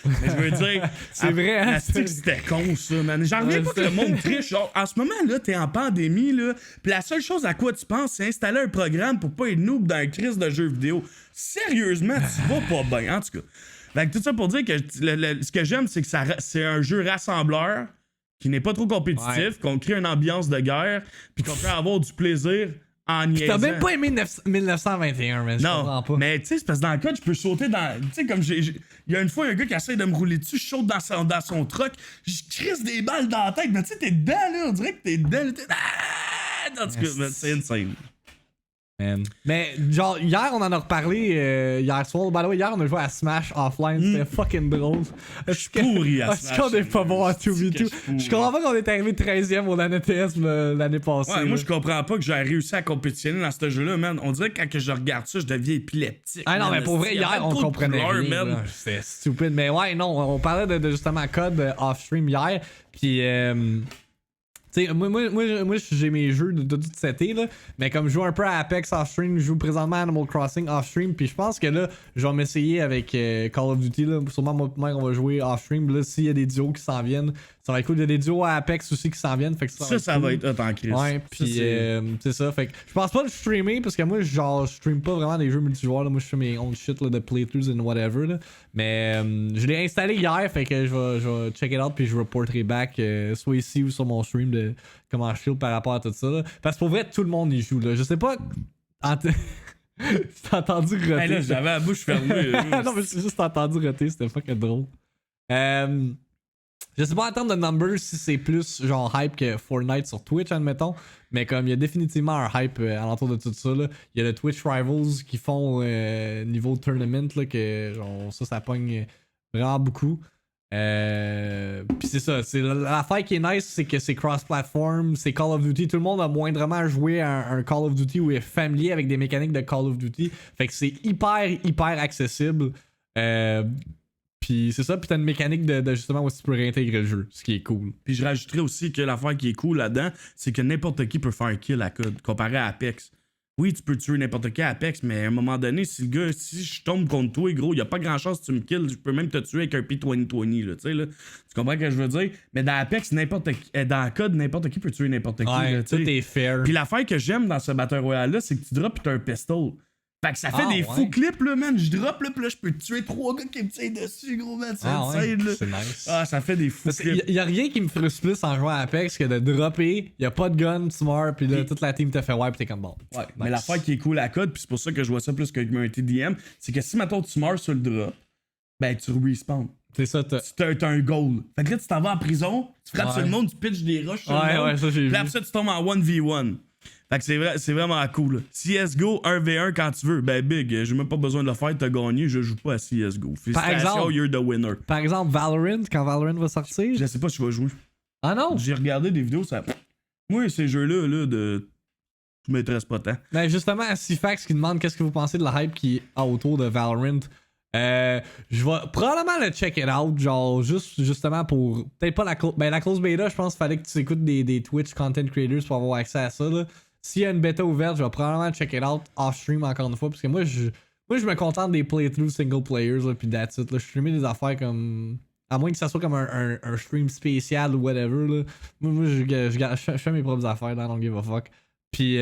Mais je veux dire... c'est vrai, hein? Asti, c'était con, ça, man. J'en reviens pas que le monde triche. Genre, en ce moment, là, t'es en pandémie, là, puis la seule chose à quoi tu penses, c'est installer un programme pour pas être noob dans un crise de jeux vidéo. Sérieusement, tu vas pas bien, en tout cas. Fait que tout ça pour dire que ce que j'aime, c'est que c'est un jeu rassembleur qui n'est pas trop compétitif, qu'on crée une ambiance de guerre, puis qu'on peut avoir du plaisir en niaisant. T'as même pas aimé 1921, mais je comprends pas. Mais tu sais, c'est parce que dans le code, je peux sauter dans... Tu sais, comme il y a une fois, un gars qui essaie de me rouler dessus, je saute dans son truck, je crisse des balles dans la tête, mais tu sais, t'es dedans, là, on dirait que t'es dedans, là, en tout cas, c'est insane. Man. Mais genre, hier, on en a reparlé hier soir. By the way, hier, on a joué à Smash offline. C'était fucking drôle. Je suis pourri à Smash. Est-ce qu'on est pas bon à 2v2? Je comprends pas qu'on est arrivé 13e au LAN-ETS l'année passée. Ouais, moi, je comprends pas que j'ai réussi à compétitionner dans ce jeu-là, man. On dirait que quand je regarde ça, je deviens épileptique. Ah non, mais pour vrai, hier, on comprenait rien. C'était stupide. Mais ouais, non, on parlait de justement code off-stream hier. Puis... tu sais, moi j'ai mes jeux de toute cet été, là, mais comme je joue un peu à Apex off-stream, je joue présentement à Animal Crossing off-stream, puis je pense que là, je vais m'essayer avec Call of Duty, là, sûrement moi on va jouer off-stream, là, s'il y a des duos qui s'en viennent, ça va être cool, il y a des duos à Apex aussi qui s'en viennent, fait que ça va être hot en crise. Ouais, puis c'est ça, fait que je pense pas le streamer, parce que moi, genre, je stream pas vraiment des jeux multijoueurs, là, moi je fais mes own shit là, de playthroughs and whatever, là, mais je l'ai installé hier, fait que je vais check it out, puis je reporterai back, soit ici ou sur mon stream de comment je feel par rapport à tout ça, là. Parce que pour vrai, tout le monde y joue, là, je sais pas... T'as entendu roter. Hey, là, j'avais la bouche fermée. Non, mais j'ai juste entendu roter, c'était fucking drôle. Je sais pas en termes de numbers si c'est plus genre hype que Fortnite sur Twitch, admettons, mais comme il y a définitivement un hype alentour de tout ça, là. Il y a le Twitch Rivals qui font niveau tournament, là, que genre ça pogne vraiment beaucoup. Puis c'est ça, c'est l'affaire qui est nice, c'est que c'est cross-platform, c'est Call of Duty, tout le monde a moindrement joué à un Call of Duty ou est familier avec des mécaniques de Call of Duty, fait que c'est hyper accessible. Puis c'est ça, puis t'as une mécanique de justement où tu peux réintégrer le jeu, ce qui est cool. Puis je rajouterais aussi que l'affaire qui est cool là-dedans, c'est que n'importe qui peut faire un kill à COD, comparé à Apex. Oui, tu peux tuer n'importe qui à Apex, mais à un moment donné, si je tombe contre toi, gros, y a pas grand-chose que tu me kills, je peux même te tuer avec un P2020, là, tu sais, là. Tu comprends ce que je veux dire? Mais dans Apex, dans COD, n'importe qui peut tuer n'importe qui, ouais, là, tout est fair. Puis l'affaire que j'aime dans ce Battle Royale-là, c'est que tu drops et t'as un pistol. Fait que ça fait des fous clips, là, man. Je drop, là, pis là, je peux tuer 3 gars qui me tirent dessus, gros, man. C'est insane, là. C'est nice. Ah, ça fait des fous clips. Y a rien qui me frustre plus en jouant à Apex que de dropper, y a pas de gun, tu meurs, pis là, toute la team te fait wipe, t'es comme bon. Ouais, nice. Mais l'affaire qui est cool à COD, pis c'est pour ça que je vois ça plus qu'avec un TDM, c'est que si, maintenant tu meurs sur le drop, ben, tu respawn. C'est ça, t'as un goal. Fait que là, tu t'en vas en prison, tu frappes sur le monde, tu pitches des rushs sur le monde. Ouais, ça, j'ai vu. Puis après ça, tu tombes en 1v1. Fait que c'est vraiment cool. CSGO 1v1 quand tu veux. Ben, Big, j'ai même pas besoin de le faire, t'as gagné, je joue pas à CSGO. Félicitations, you're the winner. Par exemple, Valorant, quand Valorant va sortir. Je sais pas si je vais jouer. Ah non? J'ai regardé des vidéos, ça. Moi, ces jeux-là, je m'intéresse pas tant. Ben justement, à CFAX qui demande qu'est-ce que vous pensez de la hype qui est autour de Valorant. Je vais probablement le check it out, genre justement pour peut-être pas la close beta, je pense qu'il fallait que tu écoutes des Twitch content creators pour avoir accès à ça là. S'il y a une bêta ouverte, je vais probablement check it out off stream encore une fois parce que moi je me contente des playthroughs single players là, puis that's it là. Je streamais des affaires comme à moins que ça soit comme un stream spécial ou whatever là. Moi je fais mes propres affaires, I don't give a fuck. Puis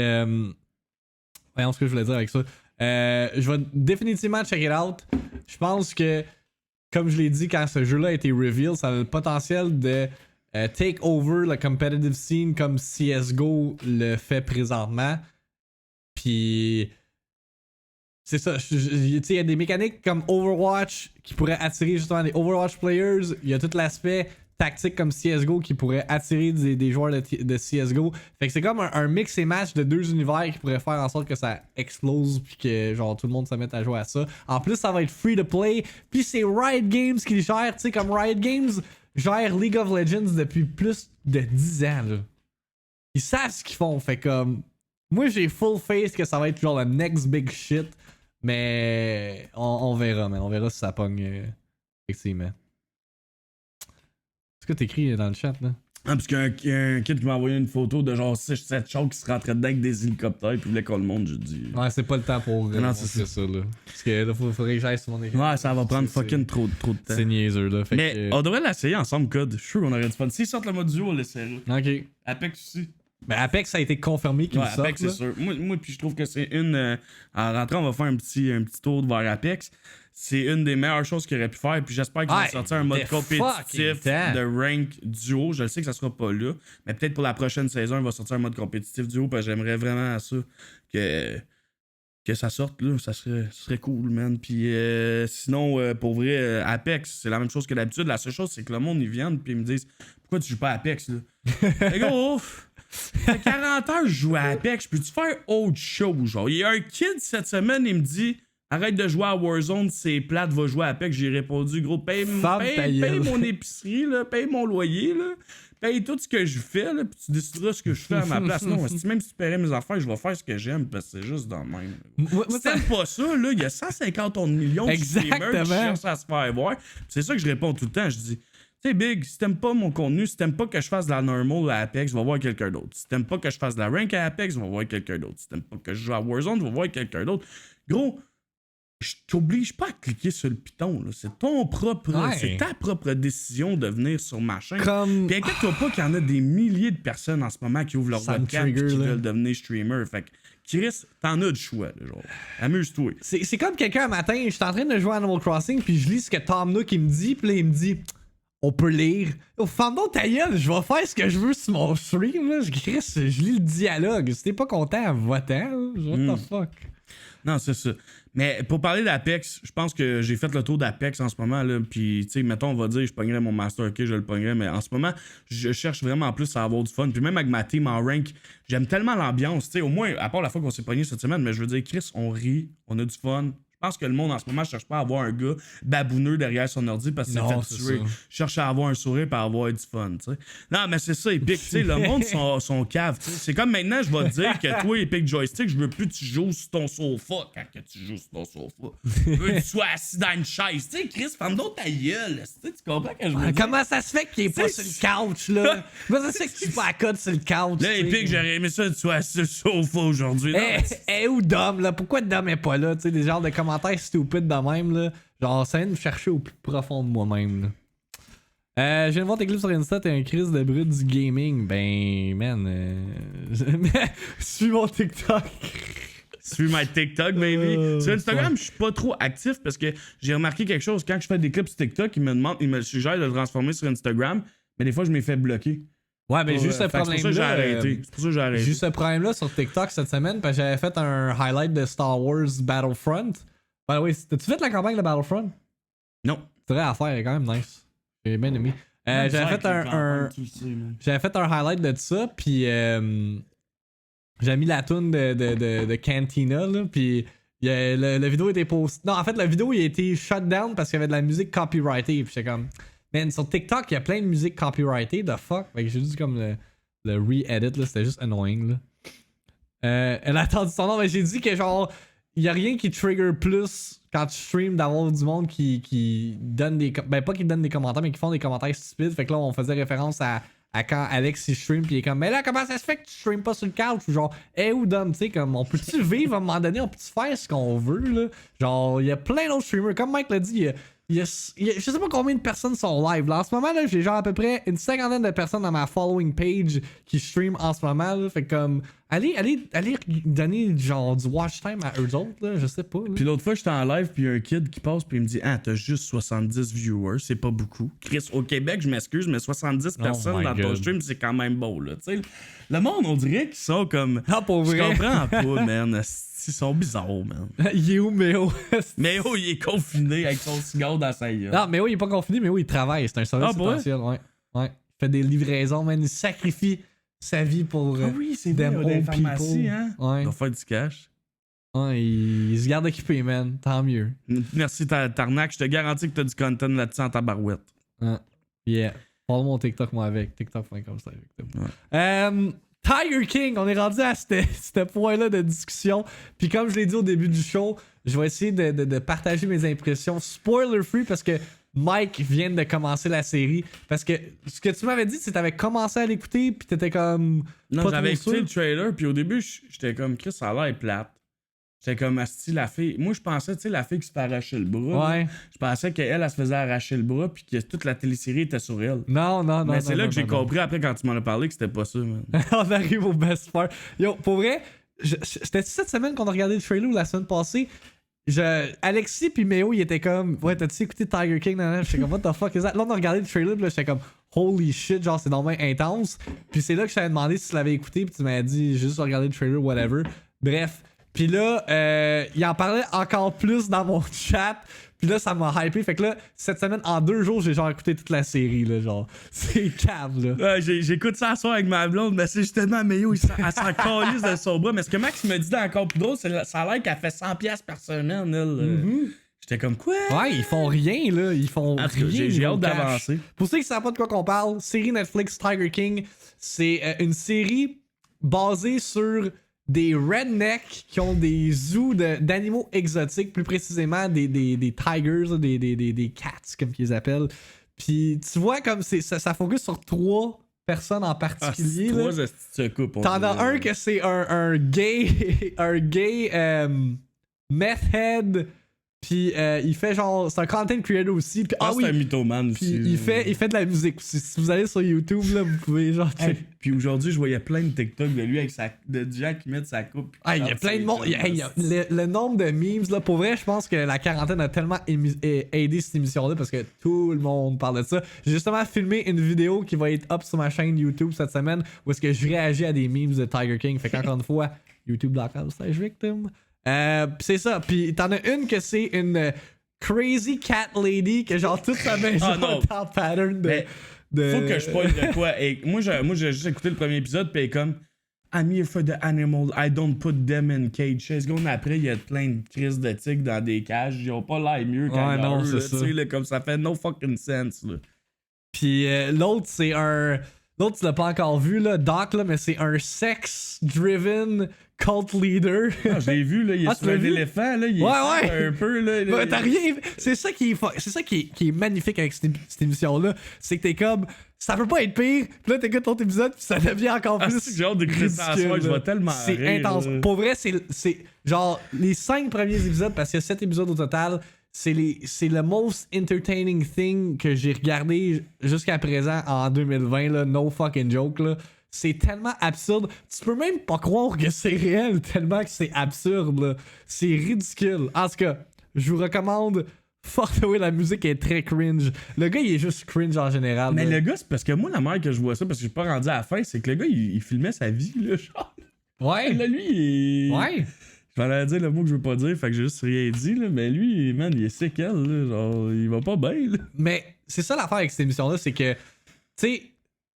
voyons ce que je voulais dire avec ça. Je vais définitivement check it out. Je pense que, comme je l'ai dit, quand ce jeu-là a été reveal, ça a le potentiel de take over la competitive scene comme CSGO le fait présentement. Puis, c'est ça. Il y a des mécaniques comme Overwatch qui pourraient attirer justement des Overwatch players. Il y a tout l'aspect tactique comme CSGO qui pourrait attirer des joueurs de CSGO. Fait que c'est comme un mix et match de deux univers qui pourrait faire en sorte que ça explose puis que genre tout le monde se mette à jouer à ça. En plus, ça va être free to play. Puis c'est Riot Games qui le gère. Tu sais, comme Riot Games gère League of Legends depuis plus de 10 ans. Là. Ils savent ce qu'ils font. Fait comme... Moi, j'ai full faith que ça va être genre le next big shit. Mais on verra, man. On verra si ça pogne effectivement. Qu'est-ce que t'écris dans le chat là? Ah, parce qu'il y a un kid qui m'a envoyé une photo de genre 6-7 chars qui se rentraient dedans avec des hélicoptères et voulait qu'on le montre, je dis. Ouais, c'est pas le temps pour non, c'est ça là. Parce que là, faudrait que j'aille sur mon écran. Ouais, ça va prendre fucking trop de temps. C'est niaiseux là. Fait mais on devrait l'essayer ensemble, Code. Je suis sûr qu'on aurait du fun. S'ils sortent le mode duo, on l'essaiera. Ok. Apex aussi. Ben Apex, ça a été confirmé qu'il sort. Apex, c'est sûr. Moi, puis je trouve que c'est une. En rentrant, on va faire un petit tour vers Apex. C'est une des meilleures choses qu'il aurait pu faire. Puis j'espère qu'ils vont sortir un mode compétitif de rank duo. Je le sais que ça sera pas là. Mais peut-être pour la prochaine saison, il va sortir un mode compétitif duo. Parce que j'aimerais vraiment ça que ça sorte. Là. Ça serait cool, man. Puis sinon, pour vrai, Apex, c'est la même chose que d'habitude. La seule chose, c'est que le monde, ils viennent. Puis ils me disent pourquoi tu joues pas à Apex là? Les gars, fait 40 heures, je joue à Apex. Peux-tu faire autre chose? Genre, il y a un kid cette semaine, il me dit arrête de jouer à Warzone, c'est plate, va jouer à Apex. J'ai répondu, gros, paye mon épicerie, là, paye mon loyer, là, paye tout ce que je fais, là, puis tu décideras ce que je fais à ma place. Non, même si tu paierais mes affaires, je vais faire ce que j'aime, parce que c'est juste dans le même. Si t'aimes pas ça, là, il y a 150 millions de streamers qui cherchent à se faire voir. C'est ça que je réponds tout le temps. Je dis. Tu sais, Big, si t'aimes pas mon contenu, si t'aimes pas que je fasse de la normal à Apex, va voir quelqu'un d'autre. Si t'aimes pas que je fasse de la rank à Apex, va voir quelqu'un d'autre. Si t'aimes pas que je joue à Warzone, va voir quelqu'un d'autre. Gros, je t'oblige pas à cliquer sur le piton. Là. C'est ton propre. Ouais. C'est ta propre décision de venir sur ma chaîne. Puis inquiète-toi pas qu'il y en a des milliers de personnes en ce moment qui ouvrent leur webcam et qui veulent devenir streamer. Fait que Chris, t'en as du choix, là, genre. Amuse-toi. C'est comme quelqu'un un matin, je suis en train de jouer à Animal Crossing, puis je lis ce que Tom Nook il me dit, puis là il me dit. On peut lire. Oh, femme donc ta gueule, je vais faire ce que je veux sur mon stream. Là. Je lis le dialogue. Si t'es pas content, va-t'en. What the fuck? Non, c'est ça. Mais pour parler d'Apex, je pense que j'ai fait le tour d'Apex en ce moment. Là, puis, tu sais, mettons, on va dire, je pognerais mon Master, ok, je le pognerais. Mais en ce moment, je cherche vraiment plus à avoir du fun. Puis même avec ma team en rank, j'aime tellement l'ambiance. Tu sais, au moins, à part la fois qu'on s'est pogné cette semaine, mais je veux dire, Chris, on rit, on a du fun. Je pense que le monde en ce moment cherche pas à avoir un gars babouneux derrière son ordi parce qu'il s'est fait tuer. Cherche à avoir un sourire et à avoir du fun, tu sais. Non, mais c'est ça, Epic, tu sais, le monde son cave, tu sais. C'est comme maintenant, je vais te dire que toi, Epic Joystick, je veux plus que tu joues sur ton sofa quand que tu joues sur ton sofa. Je veux que tu sois assis dans une chaise. Tu sais, Chris, ferme donc ta gueule. Tu comprends que je veux dire? Comment ça se fait qu'il est pas sur le couch, là? Comment ça se fait qu'il est pas à côte sur le couch? Là, Epic, j'aurais aimé ça que tu sois assis sur le sofa aujourd'hui. Où Dom, là? Pourquoi Dom est pas là? Tu sais, des genres de commentaires stupides de même, là. Genre, ça vient de me chercher au plus profond de moi-même, là. Je viens de voir tes clips sur Insta, t'es un Chris de brut du gaming. Ben, man. Suis mon TikTok. Suis my TikTok, baby. Sur Instagram, je suis pas trop actif parce que j'ai remarqué quelque chose. Quand je fais des clips sur TikTok, ils me suggèrent de le transformer sur Instagram, mais des fois, je m'y fais bloquer. Ouais, mais juste ce problème-là. C'est pour ça que j'ai arrêté. Juste ce problème-là sur TikTok cette semaine, parce que j'avais fait un highlight de Star Wars Battlefront. Ben oui, t'as-tu fait la campagne de Battlefront? Non. C'est vrai à faire, elle est quand même nice. J'ai bien aimé. J'avais fait un highlight de ça, puis j'ai mis la tune de Cantina, là, pis la vidéo était postée. Non, en fait, la vidéo, il a été shut down parce qu'il y avait de la musique copyrightée, pis j'étais comme... Man, sur TikTok, il y a plein de musique copyrightée, the fuck? Fait que j'ai juste comme le re-edit, là, c'était juste annoying, là. Elle a attendu son nom, mais j'ai dit que genre, il y a rien qui trigger plus quand tu stream d'avoir du monde qui donne des... Ben, pas qui donne des commentaires, mais qui font des commentaires stupides. Fait que là, on faisait référence à quand Alex il stream, pis il est comme, mais là, comment ça se fait que tu stream pas sur le couch? Ou genre, où Dom, tu sais, comme, on peut-tu vivre à un moment donné, on peut-tu faire ce qu'on veut, là? Genre, il y a plein d'autres streamers, comme Mike l'a dit, je sais pas combien de personnes sont live là. En ce moment là, j'ai genre à peu près une 50aine de personnes dans ma following page qui stream en ce moment là. Fait comme allez donner genre du watch time à eux autres là, je sais pas. Là. Puis l'autre fois j'étais en live puis y a un kid qui passe puis il me dit t'as juste 70 viewers, c'est pas beaucoup. Chris, au Québec, je m'excuse, mais 70 personnes dans ton stream, c'est quand même beau là, tu sais. Le monde on dirait qu'ils sont comme pour vrai. Je comprends pas, man. Ils sont bizarres, man. Il est où, Méo? Méo, il est confiné avec son cigare dans sa gueule. Non, Méo, il est pas confiné, Méo, il travaille. C'est un service essentiel, ouais. Il fait des livraisons, man. Il sacrifie sa vie pour oui, c'est them old people. Hein? Ouais. Il doit faire du cash. Ouais, il se garde occupé, man. Tant mieux. Merci, Tarnac. Je te garantis que t'as du content là-dessus en tabarouette. Yeah. Follow mon TikTok, moi, avec. TikTok.com. Tiger King, on est rendu à ce point-là de discussion. Puis comme je l'ai dit au début du show, je vais essayer de partager mes impressions spoiler free parce que Mike vient de commencer la série. Parce que ce que tu m'avais dit, c'est que t'avais commencé à l'écouter puis t'étais comme... Non, j'avais écouté le trailer puis au début, j'étais comme Chris, ça a l'air plate. J'étais comme asti la fille. Moi, je pensais, tu sais, la fille qui se fait arracher le bras. Ouais. Là, je pensais qu'elle se faisait arracher le bras puis que toute la télésérie était sur elle. Non. Mais c'est là que j'ai compris après quand tu m'en as parlé que c'était pas ça, man. On arrive au best part. Yo, pour vrai, c'était cette semaine qu'on a regardé le trailer ou la semaine passée. Alexis pis Méo, ils étaient comme, ouais, t'as-tu écouté Tiger King? J'étais comme, what the fuck is that? Là, on a regardé le trailer, pis là, j'étais comme, holy shit, genre, c'est vraiment intense. Puis c'est là que je t'avais demandé si tu l'avais écouté, pis tu m'as dit, juste regarder le trailer, whatever. Bref. Pis là, il en parlait encore plus dans mon chat. Pis là, ça m'a hypé. Fait que là, cette semaine, en 2 jours, j'ai genre écouté toute la série, là, genre. C'est calme, là. Ouais, j'écoute ça à soir avec ma blonde, mais c'est justement Méo, elle s'en calisse de son bras. Mais ce que Max me dit encore plus drôle, c'est ça a l'air qu'elle fait 100$ par semaine, elle. J'étais comme quoi? Ouais, ils font rien, là. Ils font rien. J'ai hâte d'avancer. Pour ceux qui savent pas de quoi qu'on parle, série Netflix Tiger King, c'est une série basée sur des rednecks qui ont des zoos d'animaux exotiques, plus précisément des tigers, des cats, comme ils les appellent. Puis tu vois comme ça focus sur 3 personnes en particulier. T'en as un que c'est un gay meth head. Puis il fait genre, c'est un content creator aussi. Puis c'est un mythomane aussi. Puis il fait de la musique aussi. Si vous allez sur YouTube là, vous pouvez genre. Puis aujourd'hui, je voyais plein de TikTok de lui avec de gens qui mettent sa coupe. Il y a plein de monde. Le nombre de memes là, pour vrai, je pense que la quarantaine a tellement aidé cette émission là parce que tout le monde parle de ça. J'ai justement filmé une vidéo qui va être up sur ma chaîne YouTube cette semaine où est-ce que je réagis à des memes de Tiger King. Fait qu'encore une fois, youtube.com/victim. C'est ça. Puis t'en as une que c'est une crazy cat lady que genre toute sa maison est en pattern de... Faut que je spoil de quoi. Et moi j'ai juste écouté le premier épisode puis comme I'm here for the animal, I don't put them in cage. 16 secondes après, il y a plein de crises de tigres dans des cages. Ils ont pas l'air mieux qu'ailleurs. C'est ça. Là, comme ça fait no fucking sense. Là. Puis l'autre, c'est un... L'autre, tu l'as pas encore vu, là, Doc, là, mais c'est un sex-driven cult leader. Je l'ai vu, là, il est sur un éléphant, là, il est un peu, là. T'as rien... C'est ça qui est magnifique avec cette émission-là, c'est que t'es comme... Ça peut pas être pire, pis là, t'écoutes ton épisode, pis ça devient encore plus j'ai hâte d'écouter ça à soir, je vais tellement c'est rire. Intense. Pour vrai, c'est genre, les 5 premiers épisodes, parce qu'il y a 7 épisodes au total... C'est le most entertaining thing que j'ai regardé jusqu'à présent en 2020, là, no fucking joke, là. C'est tellement absurde. Tu peux même pas croire que c'est réel tellement que c'est absurde, là. C'est ridicule. En tout cas, je vous recommande. Fuck the way, la musique est très cringe. Le gars, il est juste cringe en général. Mais là. le gars, c'est parce que moi, la manière que je vois ça, parce que je suis pas rendu à la fin, c'est que le gars, il filmait sa vie, là, genre. Ouais. Là, lui, il... Ouais. Je vais aller dire le mot que je veux pas dire, fait que j'ai juste rien dit, là, mais lui, man, il est séquel, là, genre, il va pas bien, là. Mais c'est ça l'affaire avec cette émission-là, c'est que, tu sais,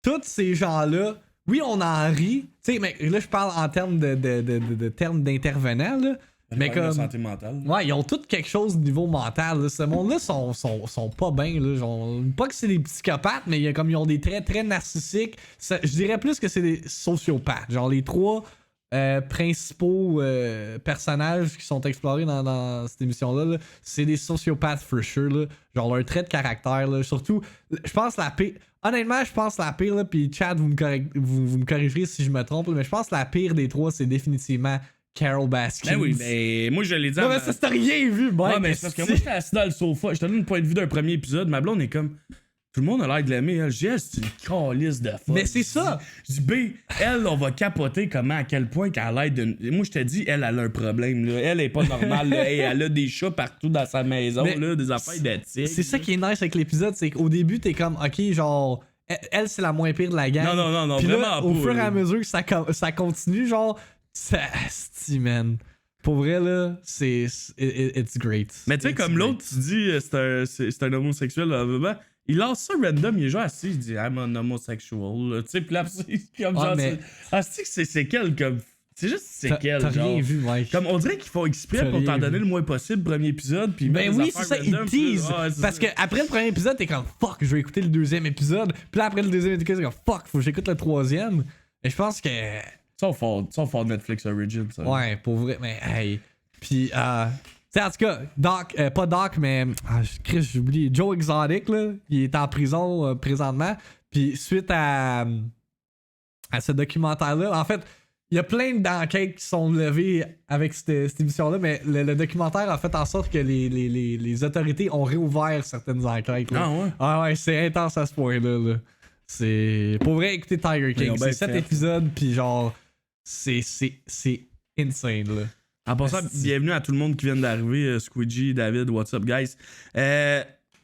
tous ces gens-là, oui, on en rit. Tu sais, mais là, je parle en termes de termes d'intervenants, là. Mais comme. Santé mentale. Ouais, ils ont tous quelque chose au niveau mental. Là. Ce monde-là sont pas bien. Là. Genre, pas que c'est des psychopathes, mais ils ont des traits très narcissiques. Je dirais plus que c'est des sociopathes. Genre, les 3 principaux personnages qui sont explorés dans cette émission-là, là, c'est des sociopathes for sure. Là. Genre, leur trait de caractère. Là. Surtout, je pense la pire. Honnêtement, je pense la pire, là, puis Chad, vous me corrigerez si je me trompe, là, mais je pense la pire des 3, c'est définitivement Carol Baskins. Ben oui, mais moi je l'ai dit. Non, mais ça, t'as rien vu, mec. Ouais, mais c'est parce que moi j'étais assis dans le sofa. Je te donne le point de vue d'un premier épisode. Ma blonde est comme. Tout le monde a l'air de l'aimer. Elle. Je dis, c'est une calice de fuck. Mais c'est ça. Je dis, B, elle, on va capoter comment, à quel point qu'elle a l'air d'une. Moi, je te dis, elle a un problème. Là. Elle est pas normale. Là. Hey, elle a des chats partout dans sa maison, là, des affaires d'éthique. C'est ça qui est nice avec l'épisode, c'est qu'au début, t'es comme, ok, genre. Elle, c'est la moins pire de la gang. Non, Puis vraiment là, pas. Au fur et à mesure que ça continue, genre. Asti, man. Pour vrai, là, it's great. Mais tu sais, comme l'autre, tu dis, c'est un homosexuel, là, il lance ça random, il est genre assis, il dit, I'm an homosexual. Tu sais, pis là, c'est comme genre. Mais... c'est quel comme. C'est juste séquelles, genre. T'as rien genre. vu, Mike. Comme on dirait qu'ils font exprès pour t'en donner le moins possible, premier épisode. Puis ben oui, c'est ça, ils teasent. Parce que après le premier épisode, t'es comme fuck, je vais écouter le deuxième épisode. Puis là, après le deuxième épisode, t'es comme fuck, faut que j'écoute le troisième. Et je pense que. Ça, on fait Netflix Origin, ça. Ouais, pour vrai, mais hey. Puis, tu sais, en tout cas, Doc, pas Doc, mais. Chris, j'oublie. Joe Exotic, là, il est en prison présentement. Puis, suite à ce documentaire-là, en fait. Il y a plein d'enquêtes qui sont levées avec cette émission-là, mais le documentaire a fait en sorte que les autorités ont réouvert certaines enquêtes. Là. Ah ouais? Ah ouais, c'est intense à ce point-là. Là. C'est... Pour vrai, écoutez Tiger King. C'est 7 épisodes, puis genre, c'est insane. Là. En passant, bienvenue à tout le monde qui vient d'arriver. Squidgy, David, what's up, guys?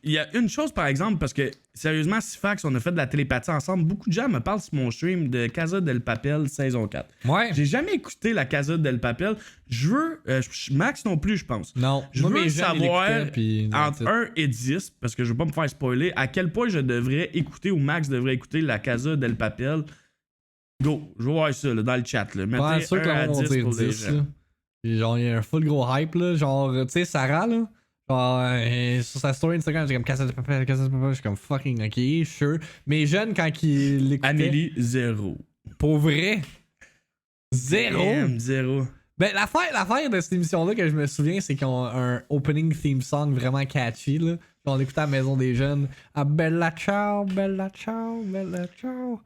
Il y a une chose, par exemple, parce que, sérieusement, Sifax, on a fait de la télépathie ensemble. Beaucoup de gens me parlent sur mon stream de Casa del Papel saison 4. Ouais. J'ai jamais écouté la Casa del Papel. Je veux... Max non plus, je pense. Non. Je veux savoir, entre 1 et 10, parce que je veux pas me faire spoiler, à quel point je devrais écouter, ou Max devrait écouter la Casa del Papel. Go. Je veux voir ça, là, dans le chat. Là. Mettez ouais, sûr 1 que à 10 pour les 10 gens. là. Puis genre, il y a un full gros hype, là. Genre, tu sais, Sarah, là. Genre, sur sa story Instagram, j'ai comme Casa de Papel, je suis comme fucking ok, sure. Mais jeune, quand il l'écoutait. Amélie, 0. Pour vrai? 0? Damn, 0. Ben, l'affaire de cette émission-là que je me souviens, c'est qu'ils ont un opening theme song vraiment catchy, là. On écoutait à la Maison des Jeunes. Ah, bella ciao, bella ciao, bella ciao.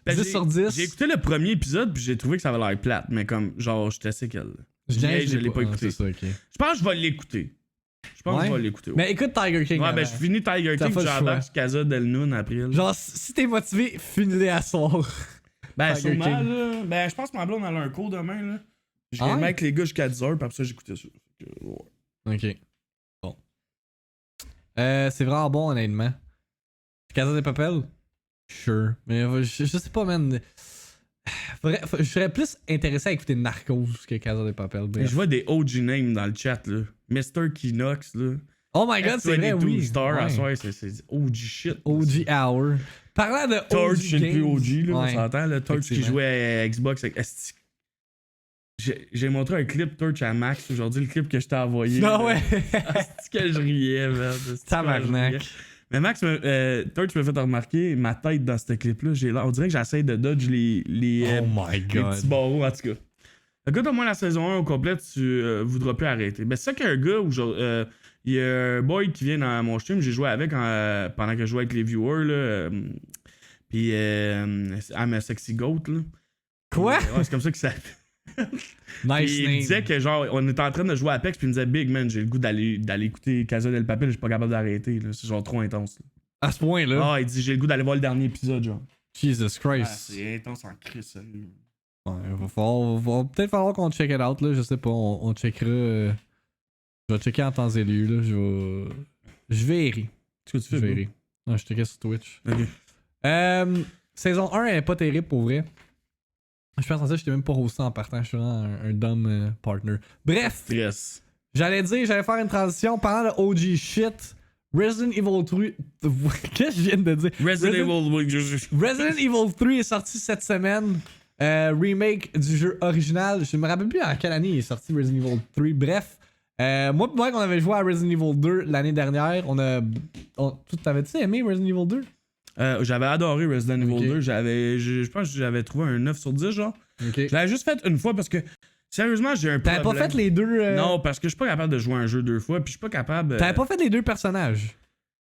Ben, 10 sur 10. J'ai écouté le premier épisode, puis j'ai trouvé que ça avait l'air plate, mais comme, genre, j'étais assez qu'elle. Je l'ai pas écouté. Ça, okay. Je pense que je vais l'écouter. Ouais. Ouais. Mais écoute Tiger King. Ouais, ben je finis Tiger King, j'embarque Casa del Noon après. Là. Genre, si t'es motivé, finis-les à soir. Ben, sûrement, là. Ben, je pense que ma blonde, elle a un cours demain, là. Je vais avec les gars jusqu'à 10h, puis après ça, j'écoutais ça. Ouais. Ok. Bon. C'est vraiment bon, honnêtement. Casa de Papel? Sure. Mais je sais pas, man. Je serais plus intéressé à écouter Narcos que Casa de Papel. Je vois des OG names dans le chat, là. Mr. Kinox, là. Oh my god, c'est vrai, oui. Star, à soir, c'est OG shit. OG Hour. Parlant de Torch, OG c'est le plus OG, là, on s'entend. Le Torch qui jouait à Xbox avec... J'ai montré un clip Torch à Max aujourd'hui, le clip que je t'ai envoyé. Non, ouais. C'est que je riais, man. Tabarnak. Mais Max, Torch m'a fait remarquer ma tête dans ce clip-là. On dirait que j'essaie de dodge les petits barreaux, en tout cas. Écoute, au moins la saison 1 au complet, tu voudras plus arrêter. Ben, c'est ça qu'un gars où il y a un boy qui vient dans mon stream, j'ai joué avec pendant que je jouais avec les viewers, là. Puis, I'm a sexy goat, là. Quoi? Ouais, c'est comme ça que ça. Nice il name. disait que genre on était en train de jouer à Apex puis il me disait Big man, j'ai le goût d'aller écouter Casa del Papel, je suis pas capable d'arrêter là. C'est genre trop intense là. À ce point là. Ah, il dit j'ai le goût d'aller voir le dernier épisode genre. Jesus Christ. Ah, c'est intense en crise. Ouais, va peut-être falloir qu'on check it out là, je sais pas, on checkera. Je vais checker en temps et lieu là, je verrai. Qu'est-ce que tu fais? Non, je checkais sur Twitch. OK. Saison 1 elle est pas terrible pour vrai. Je pense en ça, j'étais même pas hosté en partant, je suis vraiment un dumb partner. Bref, Yes. j'allais faire une transition. Pendant le OG shit, Resident Evil 3. Qu'est-ce que je viens de dire? Resident Evil 3 est sorti cette semaine. Remake du jeu original. Je me rappelle plus en quelle année il est sorti Resident Evil 3. Bref. Moi et Mike, on avait joué à Resident Evil 2 l'année dernière. T'avais-tu aimé Resident Evil 2? J'avais adoré Resident Evil 2. Je pense que j'avais trouvé un 9 sur 10, genre. Okay. Je l'avais juste fait une fois parce que, sérieusement, j'ai un problème. T'avais pas fait les deux... Non, parce que je suis pas capable de jouer un jeu deux fois, puis je suis pas capable... T'avais pas fait les deux personnages?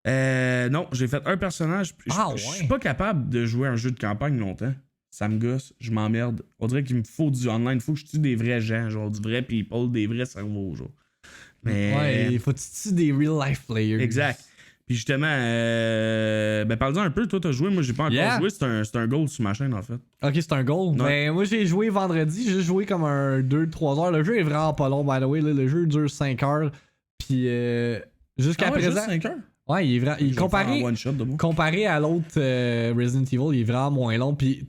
Non, j'ai fait un personnage. Je suis pas capable de jouer un jeu de campagne longtemps. Ça me gosse, je m'emmerde. On dirait qu'il me faut du online. Il faut que je tue des vrais gens, genre du vrai people, des vrais cerveaux, genre. Mais... Ouais, il faut que tu tues des real life players. Exact. Puis justement, parle-en un peu, toi t'as joué, moi j'ai pas encore joué, c'est un goal sur ma chaîne en fait. Ok, c'est un goal. Mais moi j'ai joué vendredi, j'ai joué comme un 2-3 heures. Le jeu est vraiment pas long, by the way. Là, le jeu dure 5 heures. Puis jusqu'à présent. Juste 5 heures? Ouais, il est vraiment. Comparé à l'autre Resident Evil, il est vraiment moins long. Puis,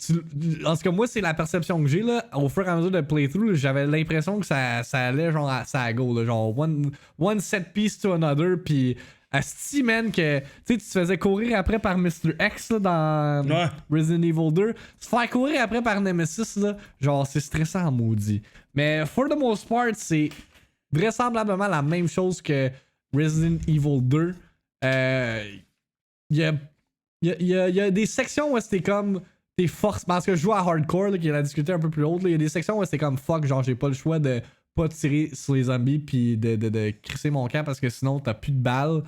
en tout cas, moi, c'est la perception que j'ai. Là, au fur et à mesure de playthrough, j'avais l'impression que ça allait genre à go. Là, genre, one set piece to another. Puis, asti, man, que tu te faisais courir après par Mr. X là, dans Resident Evil 2. Se faire courir après par Nemesis, là, genre, c'est stressant en maudit. Mais, for the most part, c'est vraisemblablement la même chose que Resident Evil 2. Il y a des sections où c'était comme t'es force parce que je joue à hardcore là, qui est la difficulté un peu plus haute. Il y a des sections où c'était comme fuck, genre j'ai pas le choix de pas tirer sur les zombies puis de crisser mon camp parce que sinon t'as plus de balles.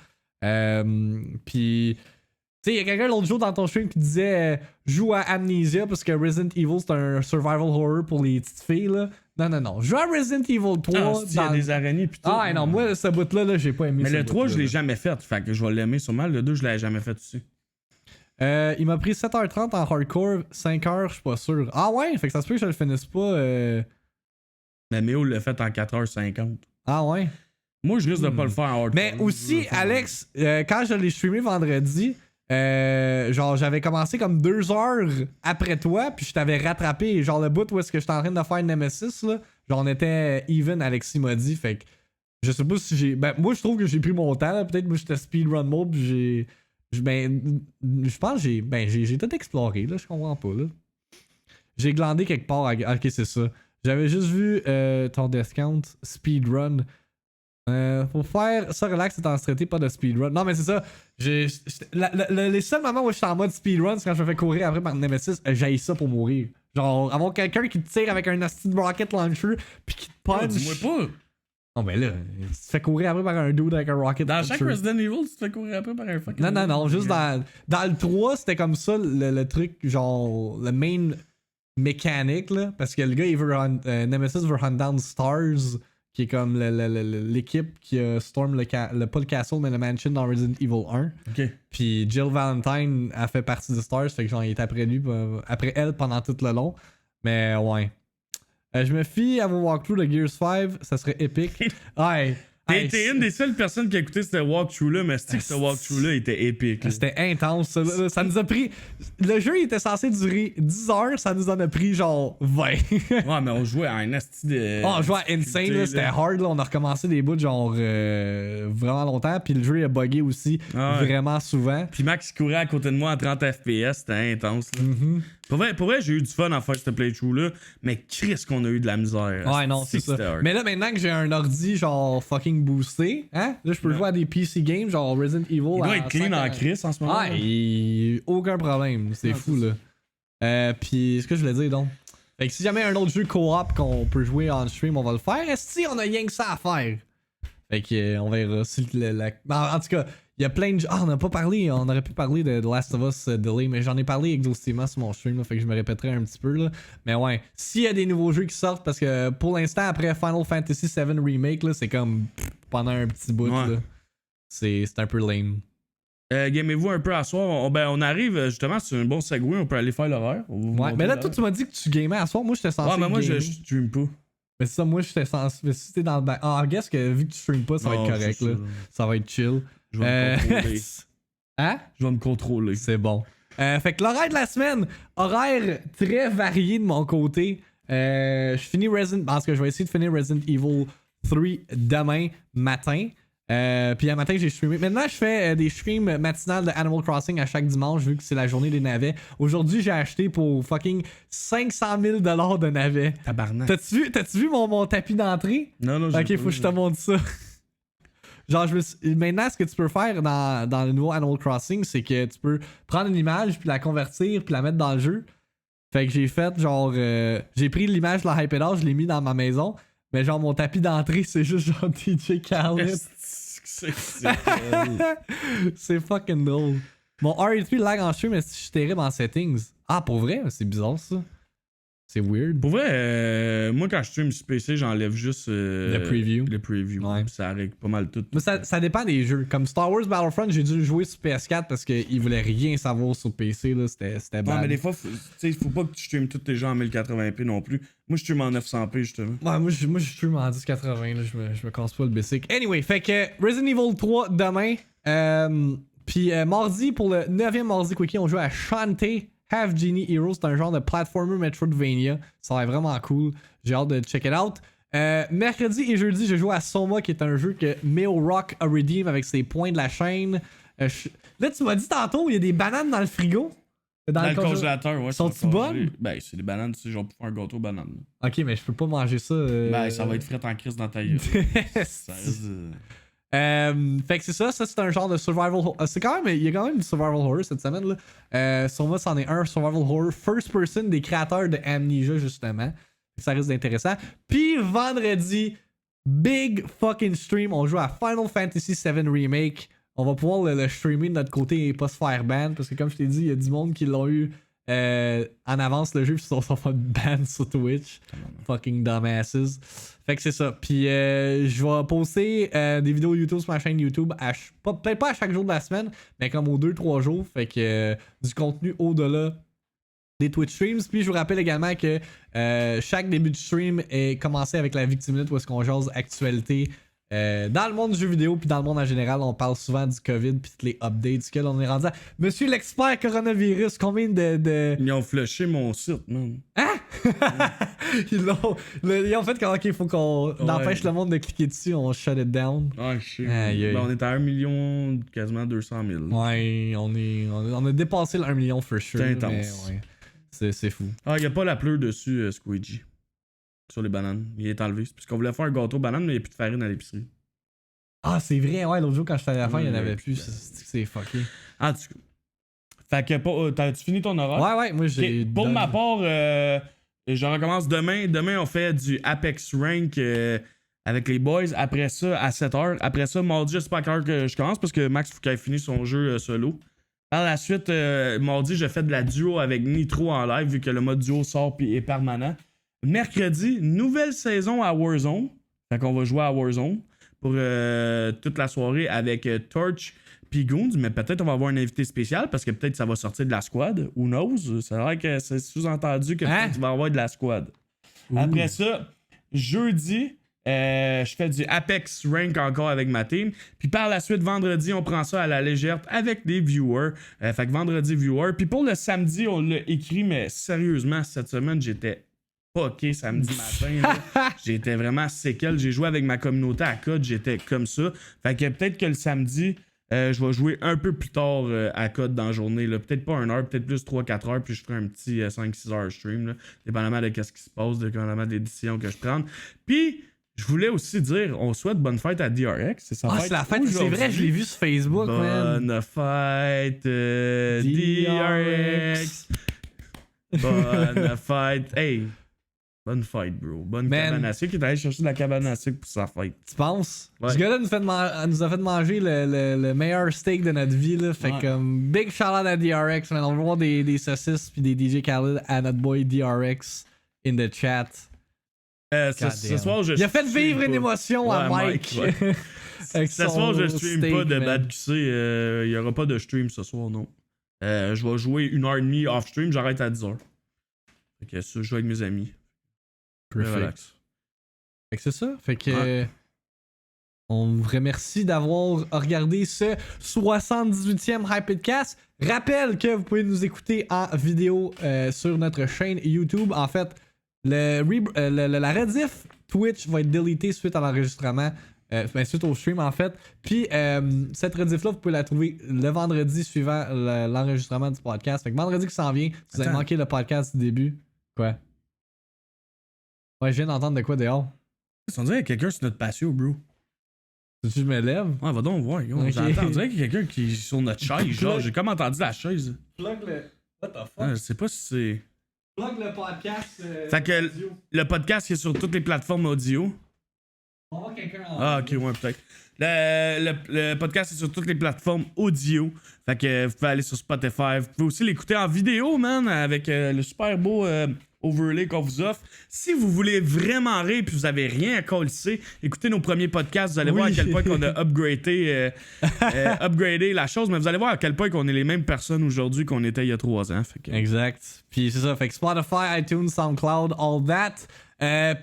Puis tu sais, il y a quelqu'un l'autre jour dans ton stream qui disait joue à Amnesia parce que Resident Evil c'est un survival horror pour les petites filles là. Non. Joue à Resident Evil 3. Il y a des araignées pis tout. Ah non, moi ce bout-là, j'ai pas aimé. Mais le 3, je l'ai jamais fait. Fait que je vais l'aimer sûrement. Le 2, je l'avais jamais fait aussi. Il m'a pris 7h30 en hardcore, 5h, je suis pas sûr. Ah ouais? Fait que ça se peut que je le finisse pas. Mais Méo l'a fait en 4h50. Ah ouais? Moi, je risque de pas le faire en hardcore. Mais aussi, Alex, quand je l'ai streamé vendredi, genre j'avais commencé comme 2 heures après toi, puis je t'avais rattrapé. Genre le bout où est-ce que j'étais en train de faire Nemesis, là, genre on était even, Alexis m'a dit. Fait que je sais pas si j'ai. Ben, moi, je trouve que j'ai pris mon temps. Là. Peut-être que moi j'étais speedrun mode, puis je pense que j'ai tout exploré, là, je comprends pas, là. J'ai glandé quelque part. Ok, c'est ça. J'avais juste vu ton discount speedrun. Faut faire ça relax et en traité, pas de speedrun. Non, mais c'est ça. Les seuls moments où je suis en mode speedrun, c'est quand je me fais courir après par Nemesis. J'haïs ça pour mourir. Genre, avoir quelqu'un qui te tire avec un hostie de rocket launcher puis qui te punch. Oh, dis-moi pas. Non, mais là, tu te fais courir après par un dude avec un rocket launcher. Dans chaque Resident Evil, tu te fais courir après par un fucking. Non. Juste dans le 3, c'était comme ça le truc, genre, le main mécanique, là. Parce que le gars, il veut Nemesis veut hunt down Stars, qui est comme l'équipe qui a storm pas le castle, mais le mansion dans Resident Evil 1. Ok. Puis Jill Valentine a fait partie de Stars, fait que genre, il est après elle pendant tout le long. Mais ouais. Je me fie à vos walkthroughs de Gears 5, ça serait épique. Ouais. T'es une des seules personnes qui a écouté ce walkthrough-là, mais ce walkthrough-là était épique. Là. C'était intense. Ça nous a pris. Le jeu il était censé durer 10 heures, ça nous en a pris genre 20. Ouais, mais on jouait à un asti de. On jouait à Insane, là, c'était hard. Là. On a recommencé des bouts genre vraiment longtemps. Puis le jeu il a bugué aussi vraiment souvent. Puis Max courait à côté de moi en 30 FPS, c'était intense. Là. Mm-hmm. Pour vrai, j'ai eu du fun à faire ce playthrough-là, mais Chris qu'on a eu de la misère. Ouais, non, c'est ça. Mais là, maintenant que j'ai un ordi genre fucking boosté, hein, là, je peux jouer à des PC games, genre Resident Evil. Il doit être clean en Chris en ce moment. Ouais, aucun problème. C'est fou, là. Puis, ce que je voulais dire, donc. Fait que si jamais un autre jeu co-op qu'on peut jouer en stream, on va le faire. Est-ce qu'on a rien que ça à faire? Fait que, on verra si en tout cas, il y a plein de jeux. Ah, on n'a pas parlé. On aurait pu parler de The Last of Us Delay, mais j'en ai parlé exhaustivement sur mon stream, là, fait que je me répéterai un petit peu. Là. Mais ouais, s'il y a des nouveaux jeux qui sortent, parce que pour l'instant, après Final Fantasy VII Remake, là, c'est comme pendant un petit bout. Là, c'est un peu lame. Gamez-vous un peu à soir. On arrive justement sur un bon segway, on peut aller faire l'horaire. Ouais, mais là, toi, tu m'as dit que tu gamais à soir. Moi, j'étais censé. Ouais, mais moi, je stream pas. Mais c'est ça, moi, j'étais censé. Mais si t'es dans le bac. Ah, I guess que vu que tu stream pas, ça va être correct, là. Ça va être chill. Je vais me contrôler. Hein? Je vais me contrôler. C'est bon. Fait que l'horaire de la semaine, horaire très varié de mon côté. Je finis Resident... Parce que je vais essayer de finir Resident Evil 3 demain matin. Puis un matin, j'ai streamé. Maintenant, je fais des streams matinales de Animal Crossing à chaque dimanche, vu que c'est la journée des navets. Aujourd'hui, j'ai acheté pour fucking 500 000 $ de navets. Tabarnak. T'as-tu vu mon tapis d'entrée? Non, Ok, faut que je te montre ça. Genre, maintenant, ce que tu peux faire dans le nouveau Animal Crossing, c'est que tu peux prendre une image, puis la convertir, puis la mettre dans le jeu. Fait que j'ai fait, genre, j'ai pris l'image de la Hype It Out, je l'ai mis dans ma maison. Mais genre, mon tapis d'entrée, c'est juste genre DJ Khaled. C'est fucking drôle. Mon RE3 lag en stream, mais je suis terrible en settings. Ah, pour vrai? C'est bizarre, ça. C'est weird. Pour vrai, moi, quand je stream sur PC, j'enlève juste le preview. Le preview. Ouais. Ça règle pas mal tout. Mais ça dépend des jeux. Comme Star Wars Battlefront, j'ai dû jouer sur PS4 parce qu'ils voulaient rien savoir sur PC. Là. C'était bad. Non, mais des fois, faut pas que tu streames tous tes jeux en 1080p non plus. Moi, je stream en 900p, justement. Ouais, moi, je stream en 1080. Là. Je me casse pas le basic. Anyway, fait que Resident Evil 3 demain. Puis mardi, pour le 9e mardi Quickie, on joue à Shantae Half Genie Heroes. C'est un genre de platformer Metroidvania. Ça a l'air vraiment cool. J'ai hâte de check it out. Mercredi et jeudi, je joue à Soma, qui est un jeu que Meo Rock a redeem avec ses points de la chaîne. Là, tu m'as dit tantôt, il y a des bananes dans le frigo. Dans le congélateur, ouais. Sont-tu bonnes? Ben, c'est des bananes, tu sais, genre pour faire un gâteau banane. Ok, mais je peux pas manger ça. Ben, ça va être frit en crise dans ta gueule. Ça reste... fait que c'est ça c'est un genre de survival c'est quand même, il y a quand même du survival horror cette semaine là. Soma, c'en est un survival horror first person des créateurs de Amnesia justement. Ça risque d'intéressant. Puis vendredi, big fucking stream, on joue à Final Fantasy VII Remake. On va pouvoir le streamer de notre côté et pas se faire ban parce que comme je t'ai dit, il y a du monde qui l'ont eu en avance le jeu puis ils sont fait ban sur Twitch. Fucking dumbasses. Fait que c'est ça. Puis je vais poster des vidéos YouTube sur ma chaîne YouTube peut-être pas à chaque jour de la semaine, mais comme aux 2-3 jours. Fait que du contenu au-delà des Twitch streams. Puis je vous rappelle également que chaque début de stream est commencé avec la Victime Minute où est-ce qu'on jase actualité. Dans le monde du jeu vidéo puis dans le monde en général, on parle souvent du COVID puis toutes les updates duquel on est rendu à Monsieur l'expert coronavirus, combien de... Ils ont flushé mon site, man. Hein? Ils ont fait comment il faut qu'on empêche le monde de cliquer dessus, on shut it down. Ah, je sais. Ben, on est à 1 million, quasiment 200 000. Ouais, on a dépassé le 1 million for sure. C'est intense. Ouais, c'est fou. Ah, il n'y a pas la pleure dessus, Squeegee. Sur les bananes. Il est enlevé. C'est parce qu'on voulait faire un gâteau banane, mais il n'y a plus de farine à l'épicerie. Ah, c'est vrai, ouais. L'autre jour, quand j'étais à la fin, il n'y en avait plus. C'est fucké. Ah, fait que, t'as-tu fini ton horaire? Ouais, moi j'ai. Pour ma part, je recommence demain. Demain, on fait du Apex Rank avec les boys. Après ça, à 7h. Après ça, mardi, je sais pas à quelle heure que je commence parce que Max, faut qu'il ait fini son jeu solo. Par la suite, mardi, je fais de la duo avec Nitro en live vu que le mode duo sort et est permanent. Mercredi, nouvelle saison à Warzone. Fait qu'on va jouer à Warzone pour toute la soirée avec Torch puis Goons. Mais peut-être on va avoir un invité spécial parce que peut-être ça va sortir de la squad. Who knows? Ça a l'air que c'est sous-entendu que peut-être tu vas avoir de la squad. Après ça, jeudi, je fais du Apex Rank encore avec ma team. Puis par la suite, vendredi, on prend ça à la légère avec des viewers. Fait que vendredi, viewers. Puis pour le samedi, on l'a écrit, mais sérieusement, cette semaine, j'étais ok samedi matin. J'étais vraiment séquel. J'ai joué avec ma communauté à COD, j'étais comme ça. Fait que peut-être que le samedi, je vais jouer un peu plus tard à COD dans la journée. Là. Peut-être pas 1 heure, peut-être plus 3-4 heures, puis je ferai un petit 5-6 heures stream, là, dépendamment de ce qui se passe, dépendamment des décisions que je prends. Puis, je voulais aussi dire, on souhaite bonne fête à DRX. C'est la fête, c'est vrai, je l'ai vu sur Facebook, bonne man. Fête, DRX. Bonne fête. Hey! Bonne fête, bro. Bonne cabane à sucre. Il est allé chercher de la cabane à sucre pour sa fête. Tu penses? Ouais. Ce gars-là nous a fait manger le meilleur steak de notre vie. Là. Fait comme big shout-out à DRX. Man. On va voir des saucisses puis des DJ Khaled à notre boy DRX in the chat. Ce soir, il a fait vivre une émotion à Mike. Ce soir, je stream pas de Bad QC. Il y aura pas de stream ce soir, non. Je vais jouer 1h30 off stream. J'arrête à 10h. Fait que ça, je joue avec mes amis. Relax. Fait que c'est ça. Fait que on vous remercie d'avoir regardé ce 78e Hypedcast. Rappelle que vous pouvez nous écouter en vidéo sur notre chaîne YouTube. En fait, la rediff Twitch va être deleté suite à l'enregistrement. Suite au stream en fait. Puis cette rediff-là, vous pouvez la trouver le vendredi suivant l'enregistrement du podcast. Fait que vendredi qui s'en vient, vous avez manqué le podcast du début. Quoi? Ouais, je viens d'entendre de quoi dehors. On dirait qu'il y a quelqu'un sur notre patio, bro. Tu je me lève? Ouais, va donc voir. Okay. J'entends, on dirait qu'il y a quelqu'un qui est sur notre chaise. Genre, j'ai comme entendu la chaise. Plug le. What the fuck? Je sais pas si c'est. Plug le podcast. Fait que le podcast est sur toutes les plateformes audio. On va voir quelqu'un en. Ah, ok, ouais, peut-être. Le podcast est sur toutes les plateformes audio. Fait que vous pouvez aller sur Spotify. Vous pouvez aussi l'écouter en vidéo, man, avec le super beau overlay qu'on vous offre. Si vous voulez vraiment rire et vous avez rien à coller, écoutez nos premiers podcasts. Vous allez voir à quel point qu'on a upgradé la chose. Mais vous allez voir à quel point qu'on est les mêmes personnes aujourd'hui qu'on était il y a 3 ans. Fait que... Exact. Puis c'est ça. Fait que Spotify, iTunes, SoundCloud, all that.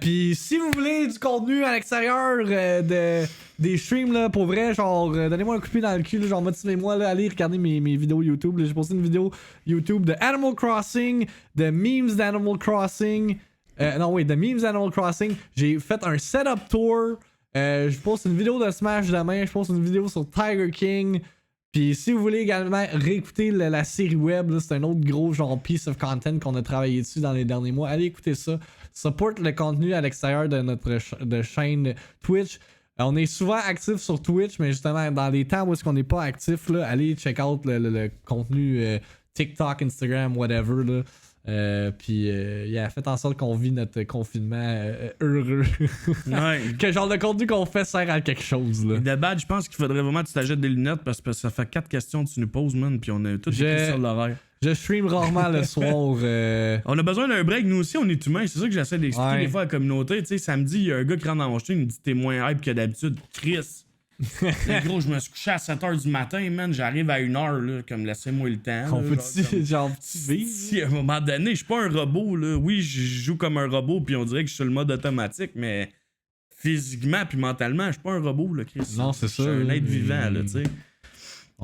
Puis si vous voulez du contenu à l'extérieur des streams là, pour vrai, genre donnez-moi un coup de pied dans le cul, là, genre motivez-moi là, allez regarder mes vidéos YouTube. Là. J'ai posté une vidéo YouTube de Animal Crossing, de memes d'Animal Crossing. De memes d'Animal Crossing. J'ai fait un setup tour. Je poste une vidéo de Smash demain. Je poste une vidéo sur Tiger King. Puis si vous voulez également réécouter la série web, là, c'est un autre gros genre piece of content qu'on a travaillé dessus dans les derniers mois. Allez écouter ça. Support le contenu à l'extérieur de notre chaîne Twitch. On est souvent actif sur Twitch, mais justement dans les temps où est-ce qu'on n'est pas actif, là, allez check out le contenu TikTok, Instagram, whatever. Là. Puis faites en sorte qu'on vit notre confinement heureux. Ouais. Quel genre de contenu qu'on fait sert à quelque chose là. De bad, je pense qu'il faudrait vraiment que tu t'achètes des lunettes parce que ça fait 4 questions que tu nous poses, man, puis on a tout écrit sur l'horaire. Je stream rarement le soir. On a besoin d'un break, nous aussi, on est humains. C'est ça que j'essaie d'expliquer des fois à la communauté. Tu sais, samedi, il y a un gars qui rentre dans mon stream, il me dit t'es moins hype que d'habitude. Chris. Mais gros, je me suis couché à 7h du matin, man. J'arrive à 1h, là, comme laissez-moi le temps. On peut-tu, genre, vivre? Si à un moment donné, je suis pas un robot, là. Oui, je joue comme un robot, puis on dirait que je suis sur le mode automatique, mais physiquement puis mentalement, je suis pas un robot, là, Chris. Non, c'est ça. Je suis un être vivant, là, tu sais.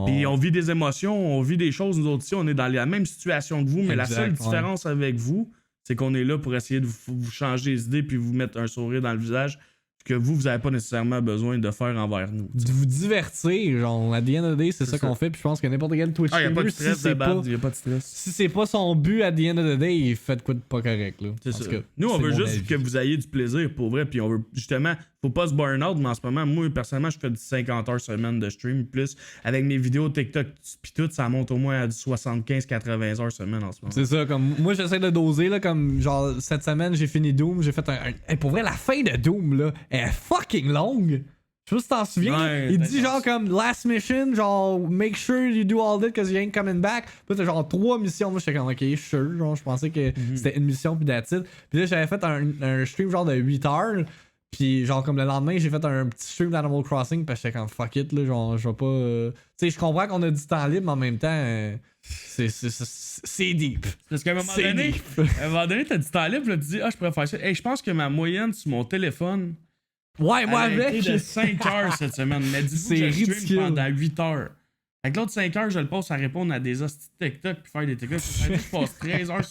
Puis on vit des émotions, on vit des choses, nous autres ici, on est dans la même situation que vous, mais la seule différence avec vous, c'est qu'on est là pour essayer de vous changer les idées puis vous mettre un sourire dans le visage que vous avez pas nécessairement besoin de faire envers nous. De vous divertir, genre, à the end of the day, c'est ça qu'on fait, puis je pense que n'importe quel Twitch streamer, y a pas de stress, y a pas de stress. Si c'est pas son but, à the end of the day, il fait de quoi de pas correct, là. C'est ça. Nous, on veut juste que vous ayez du plaisir, pour vrai, puis on veut, justement, faut pas se burn out, mais en ce moment, moi, personnellement, je fais du 50 heures semaine de stream, plus avec mes vidéos TikTok, pis tout, ça monte au moins à du 75-80 heures semaine en ce moment. C'est ça, comme, moi, j'essaie de doser, là, comme, genre, cette semaine, j'ai fini Doom, j'ai fait pour vrai, la fin de Doom, là, est fucking longue. Je sais pas si t'en souviens. Ouais, il dit genre comme last mission, genre make sure you do all that cause you ain't coming back. Puis t'as genre 3 missions. Moi j'étais comme ok, sure. Genre je pensais que c'était une mission puis that's it. Puis là j'avais fait un stream genre de 8 heures. Puis genre comme le lendemain j'ai fait un petit stream d'Animal Crossing. Puis j'étais comme fuck it là. Genre je vais pas. Tu sais, je comprends qu'on a du temps libre, mais en même temps. C'est deep. Parce qu'à un moment donné, t'as du temps libre, là, tu dis, je pourrais faire ça. Hey, je pense que ma moyenne sur mon téléphone. Ouais, moi avec. de 5 heures cette semaine. Mais dis-vous que je stream pendant 8 heures. Avec l'autre 5 heures, je le passe à répondre à des hosties de TikTok puis faire des TikTok. Je passe 13 heures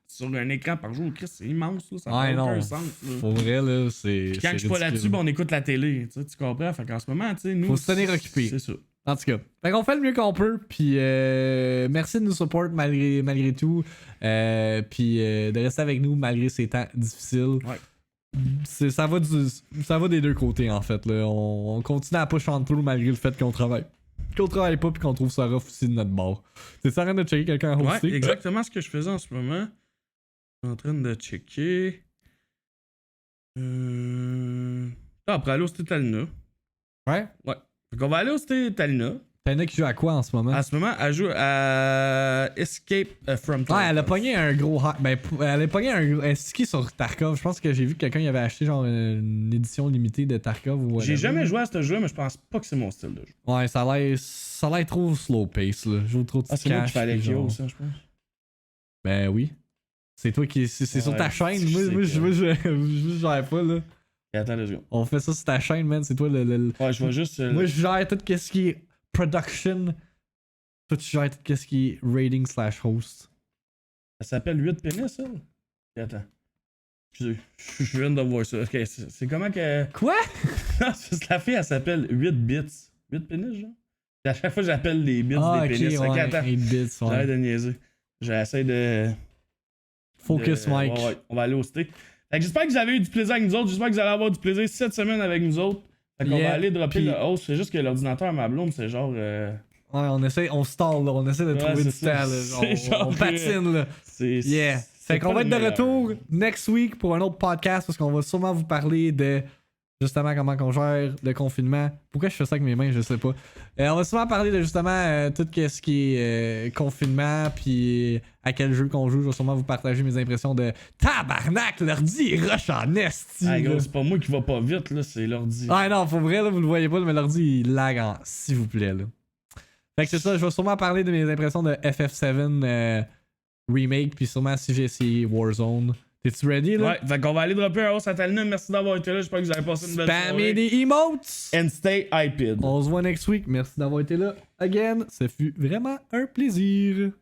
sur un écran par jour. Chris, c'est immense, là. Ça n'a aucun sens. Là. Pour vrai, là, c'est. Puis quand je suis pas là-dessus, on écoute la télé. Tu comprends? Fait qu'en ce moment, tu sais, nous. Faut se tenir occupé. C'est ça. En tout cas, fait qu'on fait le mieux qu'on peut, puis merci de nous support malgré tout, puis de rester avec nous malgré ces temps difficiles. Ouais. Ça va des deux côtés en fait. Là. On continue à push on through malgré le fait qu'on travaille. Qu'on travaille pas puis qu'on trouve ça rough aussi de notre bord. T'es en train de checker quelqu'un à hoster? Ouais, exactement ce que je faisais en ce moment. Je suis en train de checker. Après aller hoster Talina. Ouais? Ouais. Fait qu'on va aller hoster Talina. Talina qui joue à quoi en ce moment? En ce moment, elle joue à Escape from Tarkov. Ouais, elle a pogné un gros elle a pogné un ski sur Tarkov. Je pense que j'ai vu que quelqu'un y avait acheté genre une édition limitée de Tarkov ou whatever. J'ai jamais joué à ce jeu, mais je pense pas que c'est mon style de jeu. Ouais, ça a l'air trop slow pace là. Je joue trop de c'est moi qui fallait Kyo, ça, je pense. Ben oui. C'est toi qui. C'est sur ta chaîne. Moi, je gère pas là. Et attends 2 secondes. On fait ça sur ta chaîne, man. C'est toi le. Ouais, je vois juste. Moi, je gère tout ce qui est production. Toi, tu gères tout ce qui est rating /host. Ça s'appelle 8 pénis, ça? Et attends. Je viens de voir ça. Ok, c'est comment que. Quoi? C'est la fille, elle s'appelle 8 bits. 8 pénis, genre? Puis à chaque fois, j'appelle les bits des pénis. Ouais, Ok, attends. 8 bits, ouais. J'arrête de niaiser. J'essaie de. Focus, Mike. Ouais, on va aller au stick. Fait que j'espère que vous avez eu du plaisir avec nous autres. J'espère que vous allez avoir du plaisir cette semaine avec nous autres. Fait qu'on va aller dropper le host. C'est juste que l'ordinateur à ma blonde, c'est genre. Ouais, on stall, là. On essaie de trouver du temps, là. On patine, là. Yeah. Fait qu'on va être de retour next week pour un autre podcast parce qu'on va sûrement vous parler de justement comment on gère le confinement. Pourquoi je fais ça avec mes mains, je sais pas. On va sûrement parler de justement tout ce qui est confinement puis à quel jeu qu'on joue. Je vais sûrement vous partager mes impressions de tabarnak, l'ordi il rush en esti. Ah, gros, c'est pas moi qui va pas vite, là, c'est l'ordi. Ah non, pour vrai, là, vous le voyez pas, mais l'ordi il lag en s'il vous plaît, là. Fait que c'est ça, je vais sûrement parler de mes impressions de FF7 Remake, puis sûrement si j'ai essayé Warzone. T'es-tu ready, là? Ouais, fait qu'on va aller dropper un host à Talina. Merci d'avoir été là. J'espère que vous avez passé une belle soirée. Spammer des emotes! And stay hyped. On se voit next week. Merci d'avoir été là. Again, ça fut vraiment un plaisir.